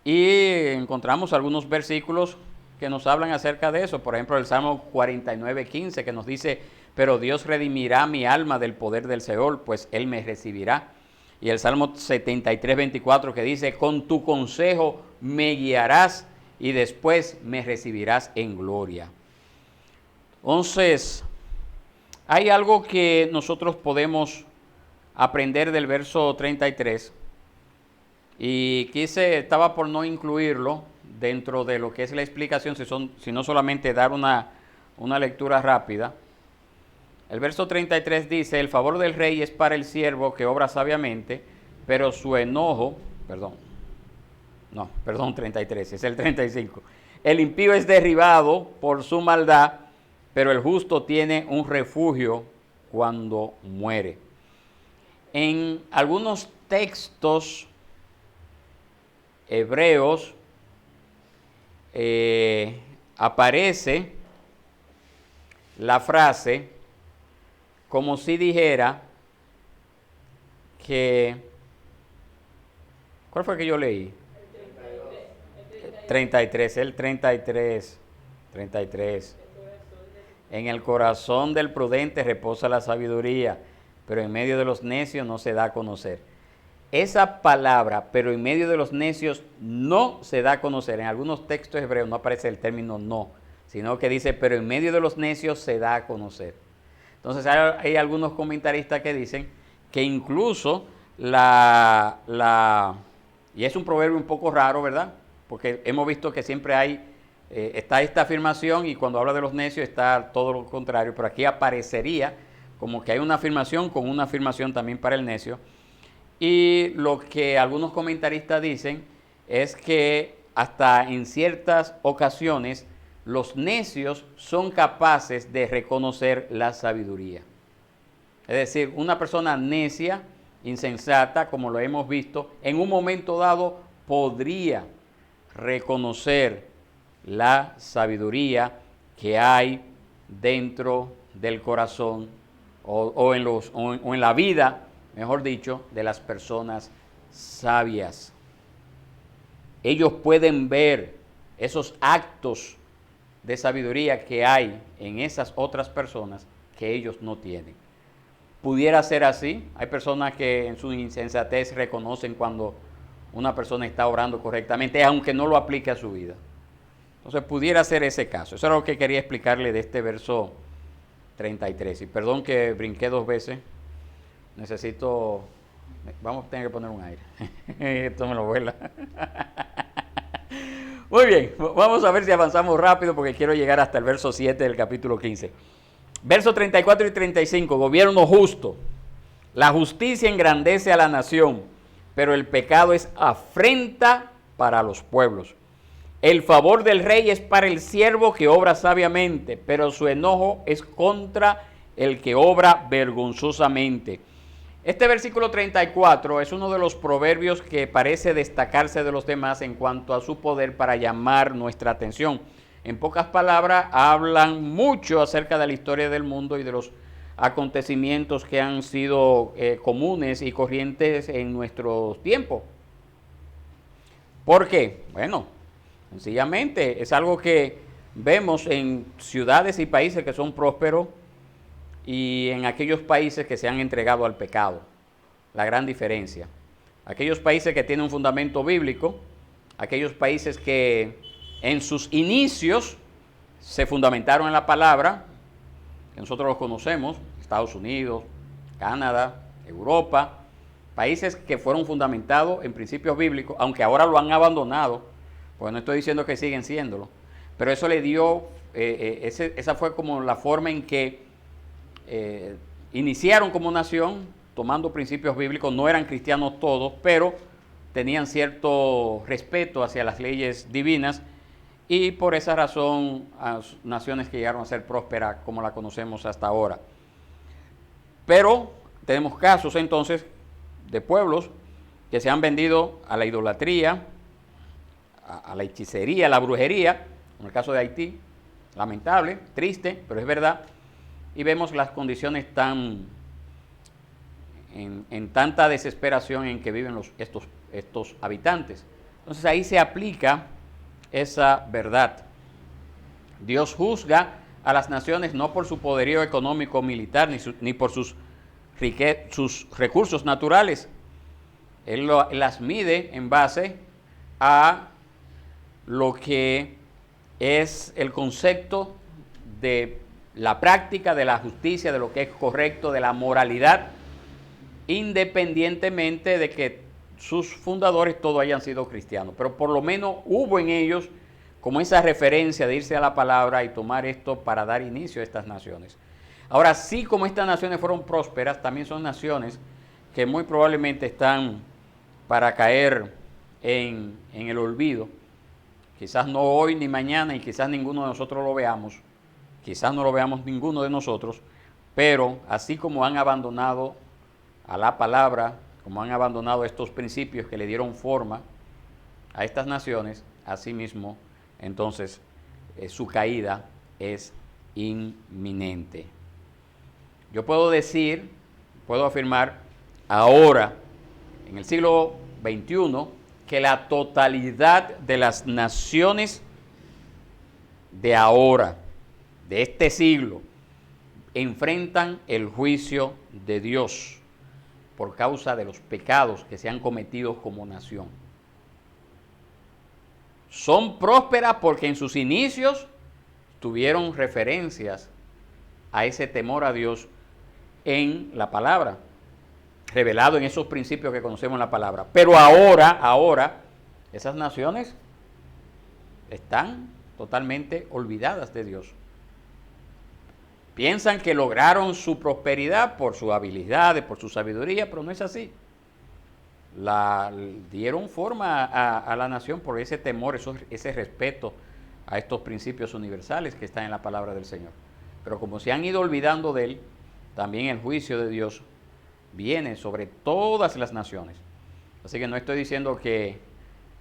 Y encontramos algunos versículos que nos hablan acerca de eso. Por ejemplo, el Salmo 49:15, que nos dice: pero Dios redimirá mi alma del poder del Seol, pues Él me recibirá. Y el Salmo 73:24, que dice: con tu consejo me guiarás y después me recibirás en gloria. Entonces, hay algo que nosotros podemos aprender del verso 33 y estaba por no incluirlo dentro de lo que es la explicación, sino solamente dar una lectura rápida. El verso 33 dice: el favor del rey es para el siervo que obra sabiamente, pero su enojo, 33, es el 35. El impío es derribado por su maldad, pero el justo tiene un refugio cuando muere. En algunos textos hebreos aparece la frase como si dijera que... ¿Cuál fue que yo leí? El 33. En el corazón del prudente reposa la sabiduría, pero en medio de los necios no se da a conocer. Esa palabra, pero en medio de los necios, no se da a conocer. En algunos textos hebreos no aparece el término no, sino que dice: pero en medio de los necios se da a conocer. Entonces hay algunos comentaristas que dicen que incluso y es un proverbio un poco raro, ¿verdad? Porque hemos visto que siempre está esta afirmación, y cuando habla de los necios está todo lo contrario, pero aquí aparecería como que hay una afirmación con una afirmación también para el necio. Y lo que algunos comentaristas dicen es que hasta en ciertas ocasiones los necios son capaces de reconocer la sabiduría. Es decir, una persona necia, insensata, como lo hemos visto, en un momento dado podría reconocer la sabiduría que hay dentro del corazón o en la vida, mejor dicho, de las personas sabias. Ellos pueden ver esos actos de sabiduría que hay en esas otras personas que ellos no tienen. Pudiera ser así. Hay personas que en su insensatez reconocen cuando una persona está orando correctamente, aunque no lo aplique a su vida. Entonces pudiera ser ese caso. Eso es lo que quería explicarle de este verso 33. Y perdón que brinqué 2 veces. Vamos a tener que poner un aire. Esto me lo vuela. Muy bien, vamos a ver si avanzamos rápido porque quiero llegar hasta el verso 7 del capítulo 15. Versos 34 y 35, gobierno justo. La justicia engrandece a la nación, pero el pecado es afrenta para los pueblos. El favor del rey es para el siervo que obra sabiamente, pero su enojo es contra el que obra vergonzosamente. Este versículo 34 es uno de los proverbios que parece destacarse de los demás en cuanto a su poder para llamar nuestra atención. En pocas palabras, hablan mucho acerca de la historia del mundo y de los acontecimientos que han sido comunes y corrientes en nuestro tiempo. ¿Por qué? Bueno, sencillamente es algo que vemos en ciudades y países que son prósperos y en aquellos países que se han entregado al pecado. La gran diferencia. Aquellos países que tienen un fundamento bíblico, aquellos países que en sus inicios se fundamentaron en la palabra, que nosotros los conocemos, Estados Unidos, Canadá, Europa, países que fueron fundamentados en principios bíblicos, aunque ahora lo han abandonado, porque no estoy diciendo que siguen siéndolo, pero eso le dio, esa fue como la forma en que iniciaron como nación, tomando principios bíblicos. No eran cristianos todos, pero tenían cierto respeto hacia las leyes divinas, y por esa razón naciones que llegaron a ser prósperas como la conocemos hasta ahora. Pero tenemos casos entonces de pueblos que se han vendido a la idolatría, a la hechicería, a la brujería, en el caso de Haití, lamentable, triste, pero es verdad, y vemos las condiciones en tanta desesperación en que viven estos habitantes. Entonces ahí se aplica esa verdad. Dios juzga a las naciones no por su poderío económico o militar, ni por sus recursos naturales. Él las mide en base a lo que es el concepto de la práctica de la justicia, de lo que es correcto, de la moralidad, independientemente de que sus fundadores todos hayan sido cristianos. Pero por lo menos hubo en ellos como esa referencia de irse a la palabra y tomar esto para dar inicio a estas naciones. Ahora, sí, como estas naciones fueron prósperas, también son naciones que muy probablemente están para caer en el olvido. Quizás no hoy ni mañana, y quizás ninguno de nosotros lo veamos, quizás no lo veamos ninguno de nosotros, pero así como han abandonado a la palabra, como han abandonado estos principios que le dieron forma a estas naciones, asimismo, entonces su caída es inminente. Yo puedo decir, puedo afirmar ahora, en el siglo XXI, que la totalidad de las naciones de ahora, de este siglo, enfrentan el juicio de Dios por causa de los pecados que se han cometido como nación. Son prósperas porque en sus inicios tuvieron referencias a ese temor a Dios en la palabra, revelado en esos principios que conocemos en la palabra. Pero ahora, esas naciones están totalmente olvidadas de Dios. Piensan que lograron su prosperidad por sus habilidades, por su sabiduría, pero no es así. Dieron forma a la nación por ese temor, ese respeto a estos principios universales que están en la palabra del Señor. Pero como se han ido olvidando de Él, también el juicio de Dios viene sobre todas las naciones. Así que no estoy diciendo que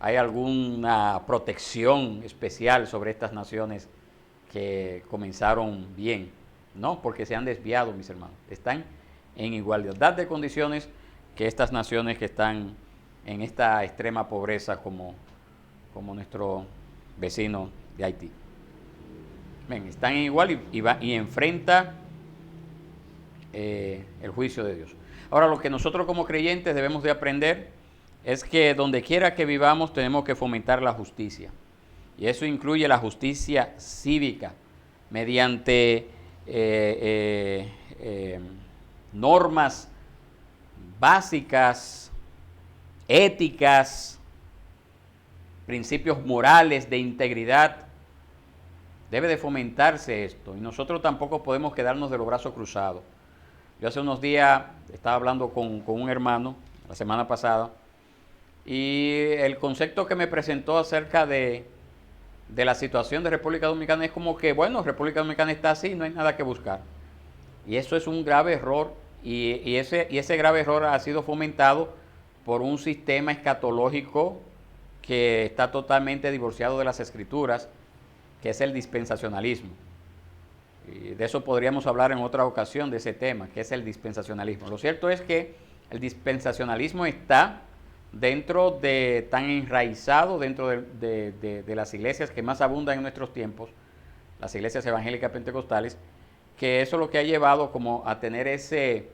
hay alguna protección especial sobre estas naciones que comenzaron bien. No, porque se han desviado, mis hermanos. Están en igualdad de condiciones que estas naciones que están en esta extrema pobreza como nuestro vecino de Haití. Ven, están en igual y enfrenta el juicio de Dios. Ahora, lo que nosotros como creyentes debemos de aprender es que donde quiera que vivamos tenemos que fomentar la justicia. Y eso incluye la justicia cívica mediante normas básicas, éticas, principios morales de integridad. Debe de fomentarse esto, y nosotros tampoco podemos quedarnos de los brazos cruzados. Yo hace unos días estaba hablando con un hermano, la semana pasada, y el concepto que me presentó acerca de la situación de República Dominicana es como que, bueno, República Dominicana está así, no hay nada que buscar. Y eso es un grave error, y ese grave error ha sido fomentado por un sistema escatológico que está totalmente divorciado de las Escrituras, que es el dispensacionalismo. Y de eso podríamos hablar en otra ocasión, de ese tema, que es el dispensacionalismo. Lo cierto es que el dispensacionalismo está tan enraizado dentro de las iglesias que más abundan en nuestros tiempos, las iglesias evangélicas pentecostales, que eso es lo que ha llevado como a tener ese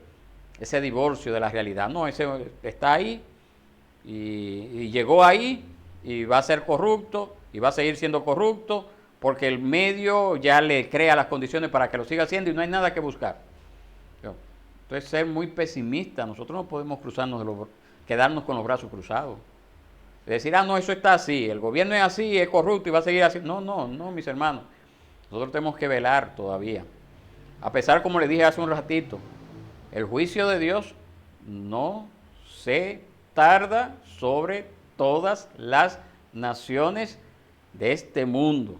divorcio de la realidad. No, ese está ahí y llegó ahí y va a ser corrupto y va a seguir siendo corrupto porque el medio ya le crea las condiciones para que lo siga haciendo y no hay nada que buscar. Entonces, ser muy pesimista, nosotros no podemos quedarnos con los brazos cruzados. Decir, no, eso está así, el gobierno es así, es corrupto y va a seguir así. No, mis hermanos. Nosotros tenemos que velar todavía. A pesar, como le dije hace un ratito, el juicio de Dios no se tarda sobre todas las naciones de este mundo.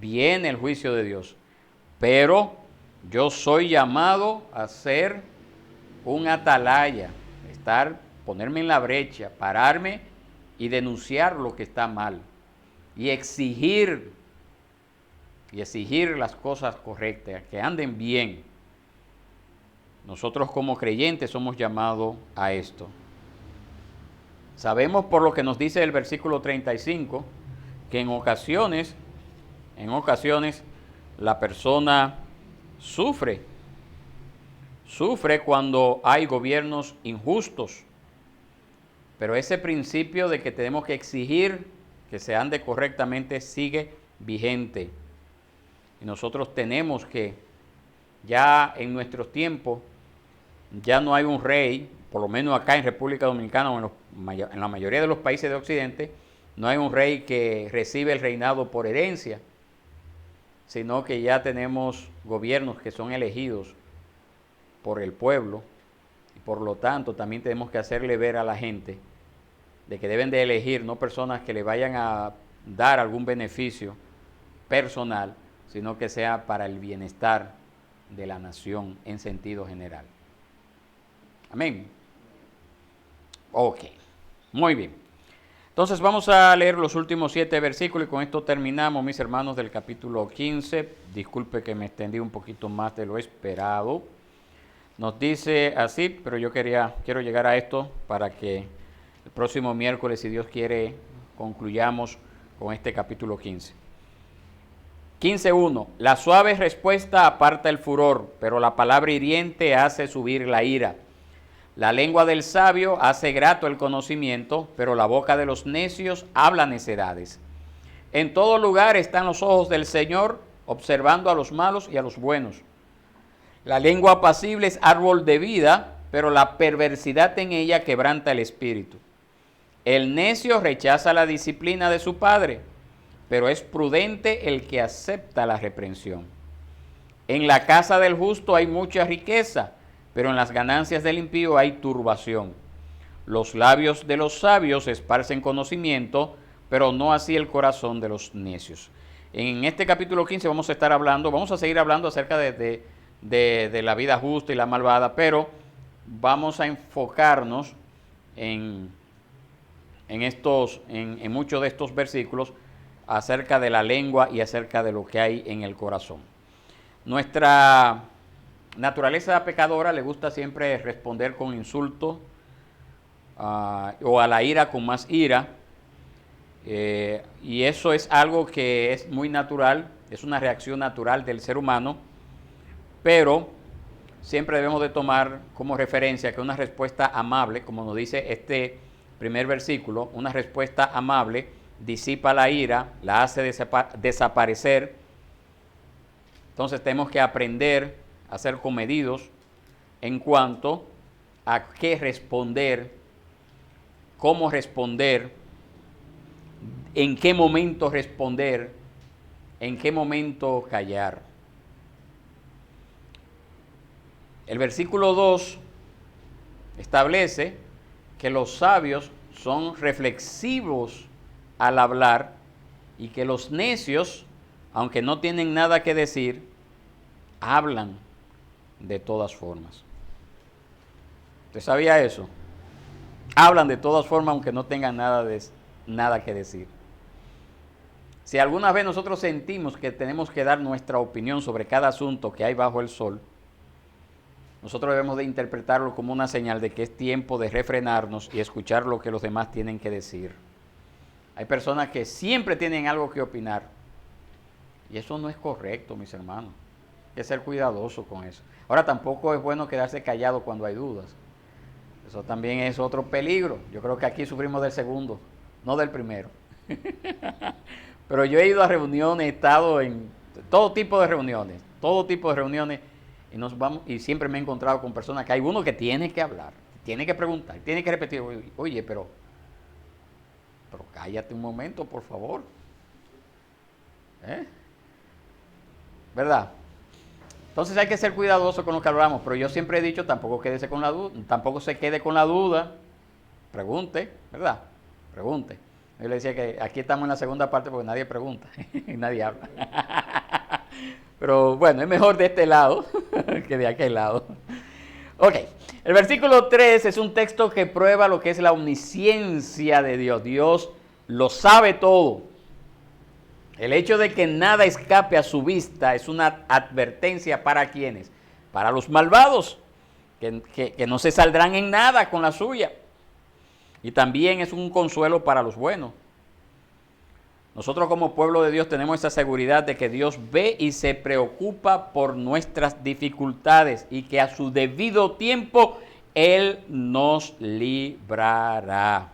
Viene el juicio de Dios, pero yo soy llamado a ser un atalaya, ponerme en la brecha, pararme y denunciar lo que está mal y exigir las cosas correctas, que anden bien. Nosotros como creyentes somos llamados a esto. Sabemos por lo que nos dice el versículo 35 que en ocasiones la persona sufre cuando hay gobiernos injustos, pero ese principio de que tenemos que exigir que se ande correctamente sigue vigente. Y nosotros tenemos que, ya en nuestros tiempos, ya no hay un rey, por lo menos acá en República Dominicana o en la mayoría de los países de Occidente, no hay un rey que recibe el reinado por herencia, sino que ya tenemos gobiernos que son elegidos por el pueblo y por lo tanto también tenemos que hacerle ver a la gente de que deben de elegir no personas que le vayan a dar algún beneficio personal, sino que sea para el bienestar de la nación en sentido general. Amén. Ok, muy bien. Entonces vamos a leer los últimos 7 versículos y con esto terminamos, mis hermanos, del capítulo 15. Disculpe que me extendí un poquito más de lo esperado. Nos dice así, pero yo quiero llegar a esto para que el próximo miércoles, si Dios quiere, concluyamos con este capítulo 15. 15:1. La suave respuesta aparta el furor, pero la palabra hiriente hace subir la ira. La lengua del sabio hace grato el conocimiento, pero la boca de los necios habla necedades. En todo lugar están los ojos del Señor, observando a los malos y a los buenos. La lengua apacible es árbol de vida, pero la perversidad en ella quebranta el espíritu. El necio rechaza la disciplina de su padre, pero es prudente el que acepta la reprensión. En la casa del justo hay mucha riqueza, pero en las ganancias del impío hay turbación. Los labios de los sabios esparcen conocimiento, pero no así el corazón de los necios. En este capítulo 15 vamos a seguir hablando acerca de la vida justa y la malvada, pero vamos a enfocarnos en muchos de estos versículos acerca de la lengua y acerca de lo que hay en el corazón. Nuestra naturaleza pecadora le gusta siempre responder con insultos o a la ira con más ira, y eso es algo que es muy natural, es una reacción natural del ser humano, pero siempre debemos de tomar como referencia que una respuesta amable, como nos dice este primer versículo, una respuesta amable disipa la ira, la hace desaparecer. Entonces tenemos que aprender a ser comedidos en cuanto a qué responder, cómo responder, en qué momento responder, en qué momento callar. El versículo 2 establece que los sabios son reflexivos al hablar y que los necios, aunque no tienen nada que decir, hablan de todas formas. ¿Usted sabía eso? Hablan de todas formas aunque no tengan nada que decir. Si alguna vez nosotros sentimos que tenemos que dar nuestra opinión sobre cada asunto que hay bajo el sol, nosotros debemos de interpretarlo como una señal de que es tiempo de refrenarnos y escuchar lo que los demás tienen que decir. Hay personas que siempre tienen algo que opinar y eso no es correcto, mis hermanos. Hay que ser cuidadoso con eso. Ahora, tampoco es bueno quedarse callado cuando hay dudas. Eso también es otro peligro. Yo creo que aquí sufrimos del segundo, no del primero. Pero yo he ido a reuniones, he estado en todo tipo de reuniones, y nos vamos, y siempre me he encontrado con personas que hay uno que tiene que hablar, tiene que preguntar, tiene que repetir, oye, pero cállate un momento, por favor. ¿Verdad? Entonces hay que ser cuidadoso con lo que hablamos, pero yo siempre he dicho, tampoco se quede con la duda, pregunte, ¿verdad? Pregunte. Yo le decía que aquí estamos en la segunda parte porque nadie pregunta, nadie habla. Pero bueno, es mejor de este lado que de aquel lado. Ok, el versículo 3 es un texto que prueba lo que es la omnisciencia de Dios. Dios lo sabe todo. El hecho de que nada escape a su vista es una advertencia para quienes, para los malvados, que no se saldrán en nada con la suya. Y también es un consuelo para los buenos. Nosotros como pueblo de Dios tenemos esa seguridad de que Dios ve y se preocupa por nuestras dificultades y que a su debido tiempo Él nos librará.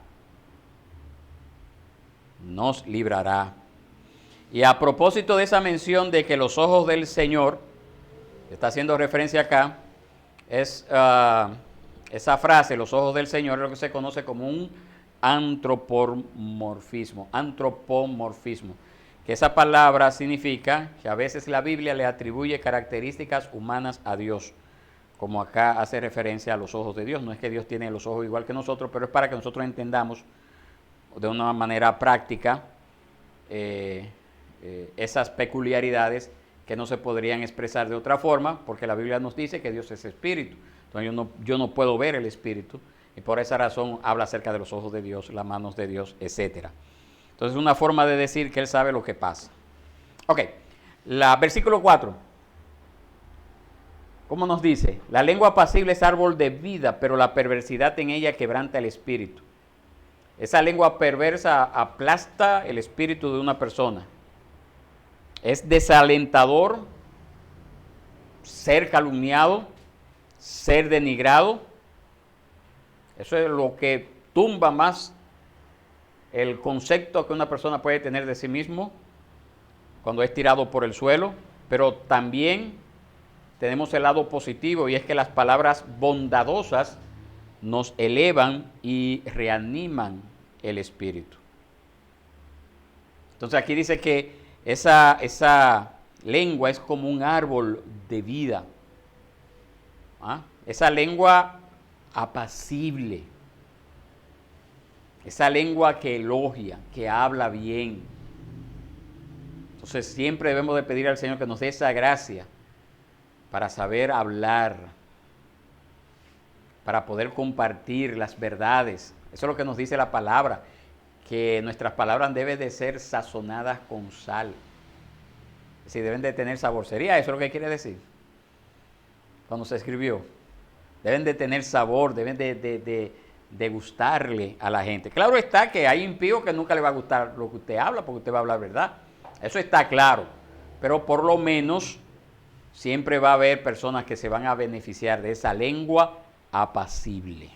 Nos librará. Y a propósito de esa mención de que los ojos del Señor, que está haciendo referencia acá, es esa frase, los ojos del Señor, es lo que se conoce como un antropomorfismo, que esa palabra significa que a veces la Biblia le atribuye características humanas a Dios, como acá hace referencia a los ojos de Dios. No es que Dios tiene los ojos igual que nosotros, pero es para que nosotros entendamos de una manera práctica esas peculiaridades que no se podrían expresar de otra forma, porque la Biblia nos dice que Dios es espíritu. Entonces yo no puedo ver el espíritu, y por esa razón habla acerca de los ojos de Dios, las manos de Dios, etc. Entonces es una forma de decir que Él sabe lo que pasa. Ok, versículo 4. ¿Cómo nos dice? La lengua apacible es árbol de vida, pero la perversidad en ella quebranta el espíritu. Esa lengua perversa aplasta el espíritu de una persona. Es desalentador ser calumniado, ser denigrado. Eso es lo que tumba más el concepto que una persona puede tener de sí mismo cuando es tirado por el suelo. Pero también tenemos el lado positivo, y es que las palabras bondadosas nos elevan y reaniman el espíritu. Entonces aquí dice que esa lengua es como un árbol de vida. Esa lengua apacible, esa lengua que elogia, que habla bien. Entonces siempre debemos de pedir al Señor que nos dé esa gracia para saber hablar, para poder compartir las verdades. Eso es lo que nos dice la palabra, que nuestras palabras deben de ser sazonadas con sal. Es decir, deben de tener sabor. ¿Sería eso lo que quiere decir? Cuando se escribió. Deben de tener sabor, deben de gustarle a la gente. Claro está que hay impíos que nunca le va a gustar lo que usted habla, porque usted va a hablar verdad. Eso está claro. Pero por lo menos siempre va a haber personas que se van a beneficiar de esa lengua apacible.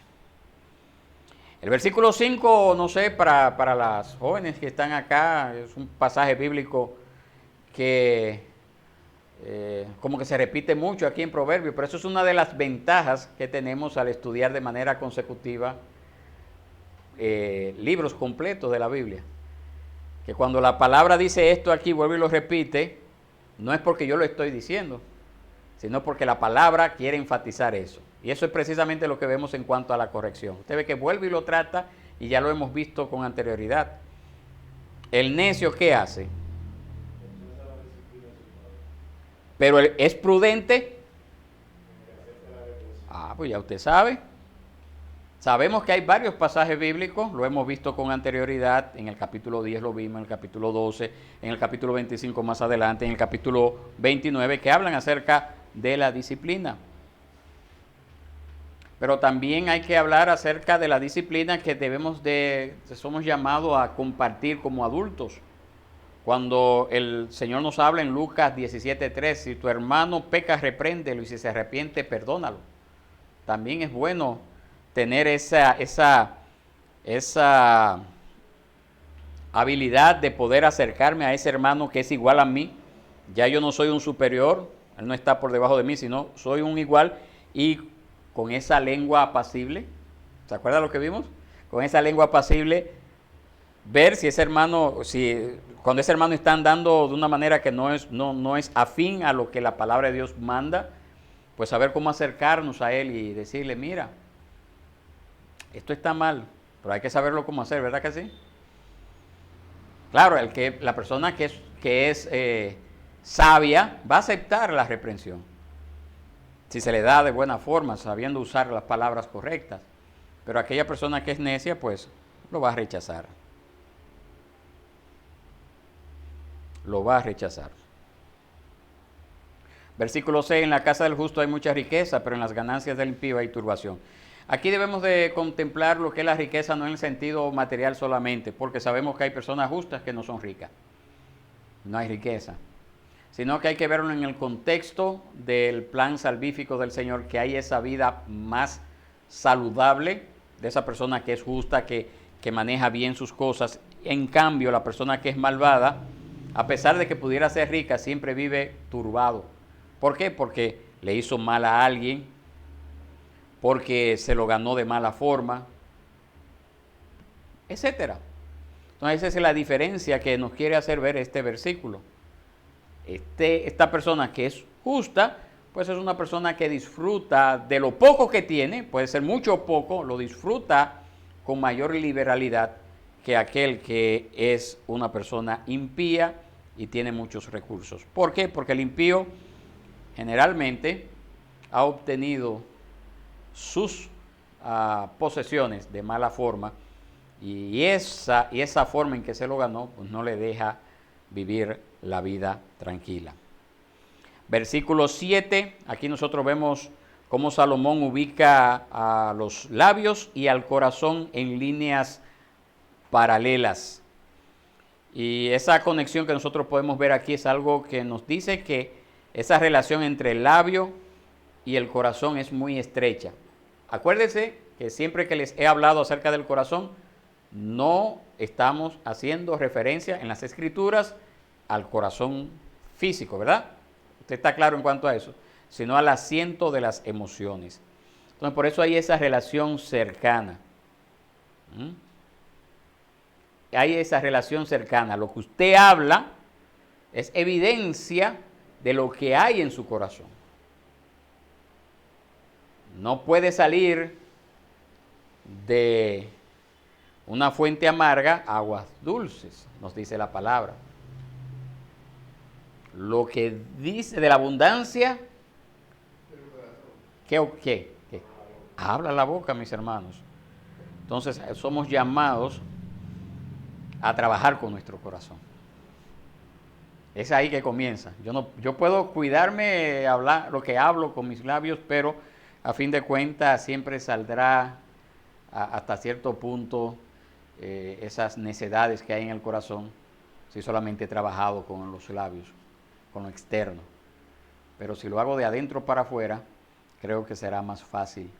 El versículo 5, no sé, para las jóvenes que están acá, es un pasaje bíblico que como que se repite mucho aquí en Proverbios, pero eso es una de las ventajas que tenemos al estudiar de manera consecutiva libros completos de la Biblia. Que cuando la palabra dice esto aquí, vuelve y lo repite, no es porque yo lo estoy diciendo, sino porque la palabra quiere enfatizar eso. Y eso es precisamente lo que vemos en cuanto a la corrección. Usted ve que vuelve y lo trata, y ya lo hemos visto con anterioridad. El necio, ¿qué hace? Pero es prudente. Pues ya usted sabe. Sabemos que hay varios pasajes bíblicos, lo hemos visto con anterioridad, en el capítulo 10 lo vimos, en el capítulo 12, en el capítulo 25 más adelante, en el capítulo 29, que hablan acerca de la disciplina. Pero también hay que hablar acerca de la disciplina que somos llamados a compartir como adultos. Cuando el Señor nos habla en Lucas 17:3, si tu hermano peca, repréndelo, y si se arrepiente, perdónalo. También es bueno tener esa habilidad de poder acercarme a ese hermano que es igual a mí. Ya yo no soy un superior, él no está por debajo de mí, sino soy un igual, y con esa lengua apacible, ¿se acuerda lo que vimos? Con esa lengua apacible, ver si ese hermano, cuando ese hermano está andando de una manera que no es afín a lo que la palabra de Dios manda, pues saber cómo acercarnos a él y decirle, mira, esto está mal, pero hay que saberlo cómo hacer, ¿verdad que sí? Claro, la persona que es sabia va a aceptar la reprensión, si se le da de buena forma, sabiendo usar las palabras correctas. Pero aquella persona que es necia, pues lo va a rechazar. Lo va a rechazar. Versículo 6, en la casa del justo hay mucha riqueza, pero en las ganancias del impío hay turbación. Aquí debemos de contemplar lo que es la riqueza, no en el sentido material solamente, porque sabemos que hay personas justas que no son ricas. No hay riqueza. Sino que hay que verlo en el contexto del plan salvífico del Señor, que hay esa vida más saludable de esa persona que es justa, que maneja bien sus cosas. En cambio, la persona que es malvada, a pesar de que pudiera ser rica, siempre vive turbado. ¿Por qué? Porque le hizo mal a alguien, porque se lo ganó de mala forma, etcétera. Entonces esa es la diferencia que nos quiere hacer ver este versículo. Esta persona que es justa, pues es una persona que disfruta de lo poco que tiene, puede ser mucho o poco, lo disfruta con mayor liberalidad que aquel que es una persona impía y tiene muchos recursos. ¿Por qué? Porque el impío generalmente ha obtenido sus posesiones de mala forma, y esa forma en que se lo ganó, pues no le deja vivir la vida tranquila. Versículo 7, aquí nosotros vemos cómo Salomón ubica a los labios y al corazón en líneas paralelas. Y esa conexión que nosotros podemos ver aquí es algo que nos dice que esa relación entre el labio y el corazón es muy estrecha. Acuérdense que siempre que les he hablado acerca del corazón, no estamos haciendo referencia en las escrituras al corazón físico, ¿verdad? Usted está claro en cuanto a eso, sino al asiento de las emociones. Entonces, por eso hay esa relación cercana. Hay esa relación cercana. Lo que usted habla es evidencia de lo que hay en su corazón. No puede salir de una fuente amarga aguas dulces, nos dice la palabra. Lo que dice de la abundancia, ¿qué? Habla la boca, mis hermanos. Entonces somos llamados a trabajar con nuestro corazón. Es ahí que comienza. Yo puedo cuidarme, hablar lo que hablo con mis labios, pero a fin de cuentas siempre saldrá hasta cierto punto esas necedades que hay en el corazón, si solamente he trabajado con los labios, con lo externo. Pero si lo hago de adentro para afuera, creo que será más fácil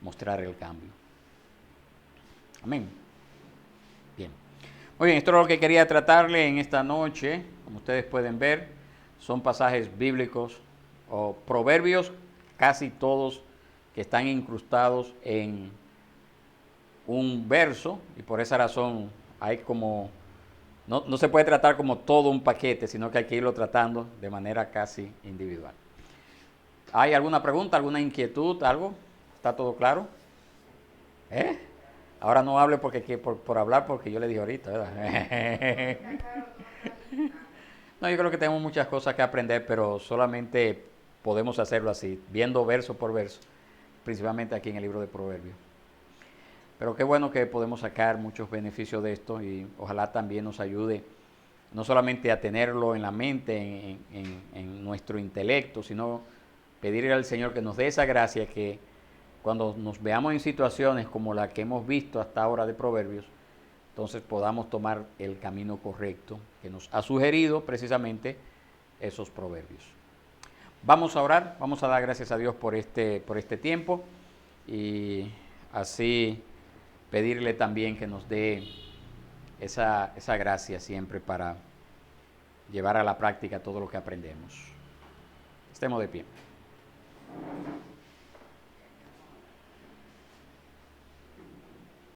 mostrar el cambio. Amén. Bien. Muy bien, esto es lo que quería tratarle en esta noche. Como ustedes pueden ver, son pasajes bíblicos o proverbios, casi todos que están incrustados en un verso, y por esa razón hay como, no se puede tratar como todo un paquete, sino que hay que irlo tratando de manera casi individual. ¿Hay alguna pregunta, alguna inquietud, algo? ¿Está todo claro? Ahora no hable por hablar, porque yo le dije ahorita, ¿verdad? No, yo creo que tenemos muchas cosas que aprender, pero solamente podemos hacerlo así, viendo verso por verso, principalmente aquí en el libro de Proverbios. Pero qué bueno que podemos sacar muchos beneficios de esto, y ojalá también nos ayude no solamente a tenerlo en la mente, en nuestro intelecto, sino pedirle al Señor que nos dé esa gracia, que cuando nos veamos en situaciones como la que hemos visto hasta ahora de Proverbios, entonces podamos tomar el camino correcto que nos ha sugerido precisamente esos proverbios. Vamos a orar, vamos a dar gracias a Dios por este tiempo, y así pedirle también que nos dé esa gracia siempre para llevar a la práctica todo lo que aprendemos. Estemos de pie.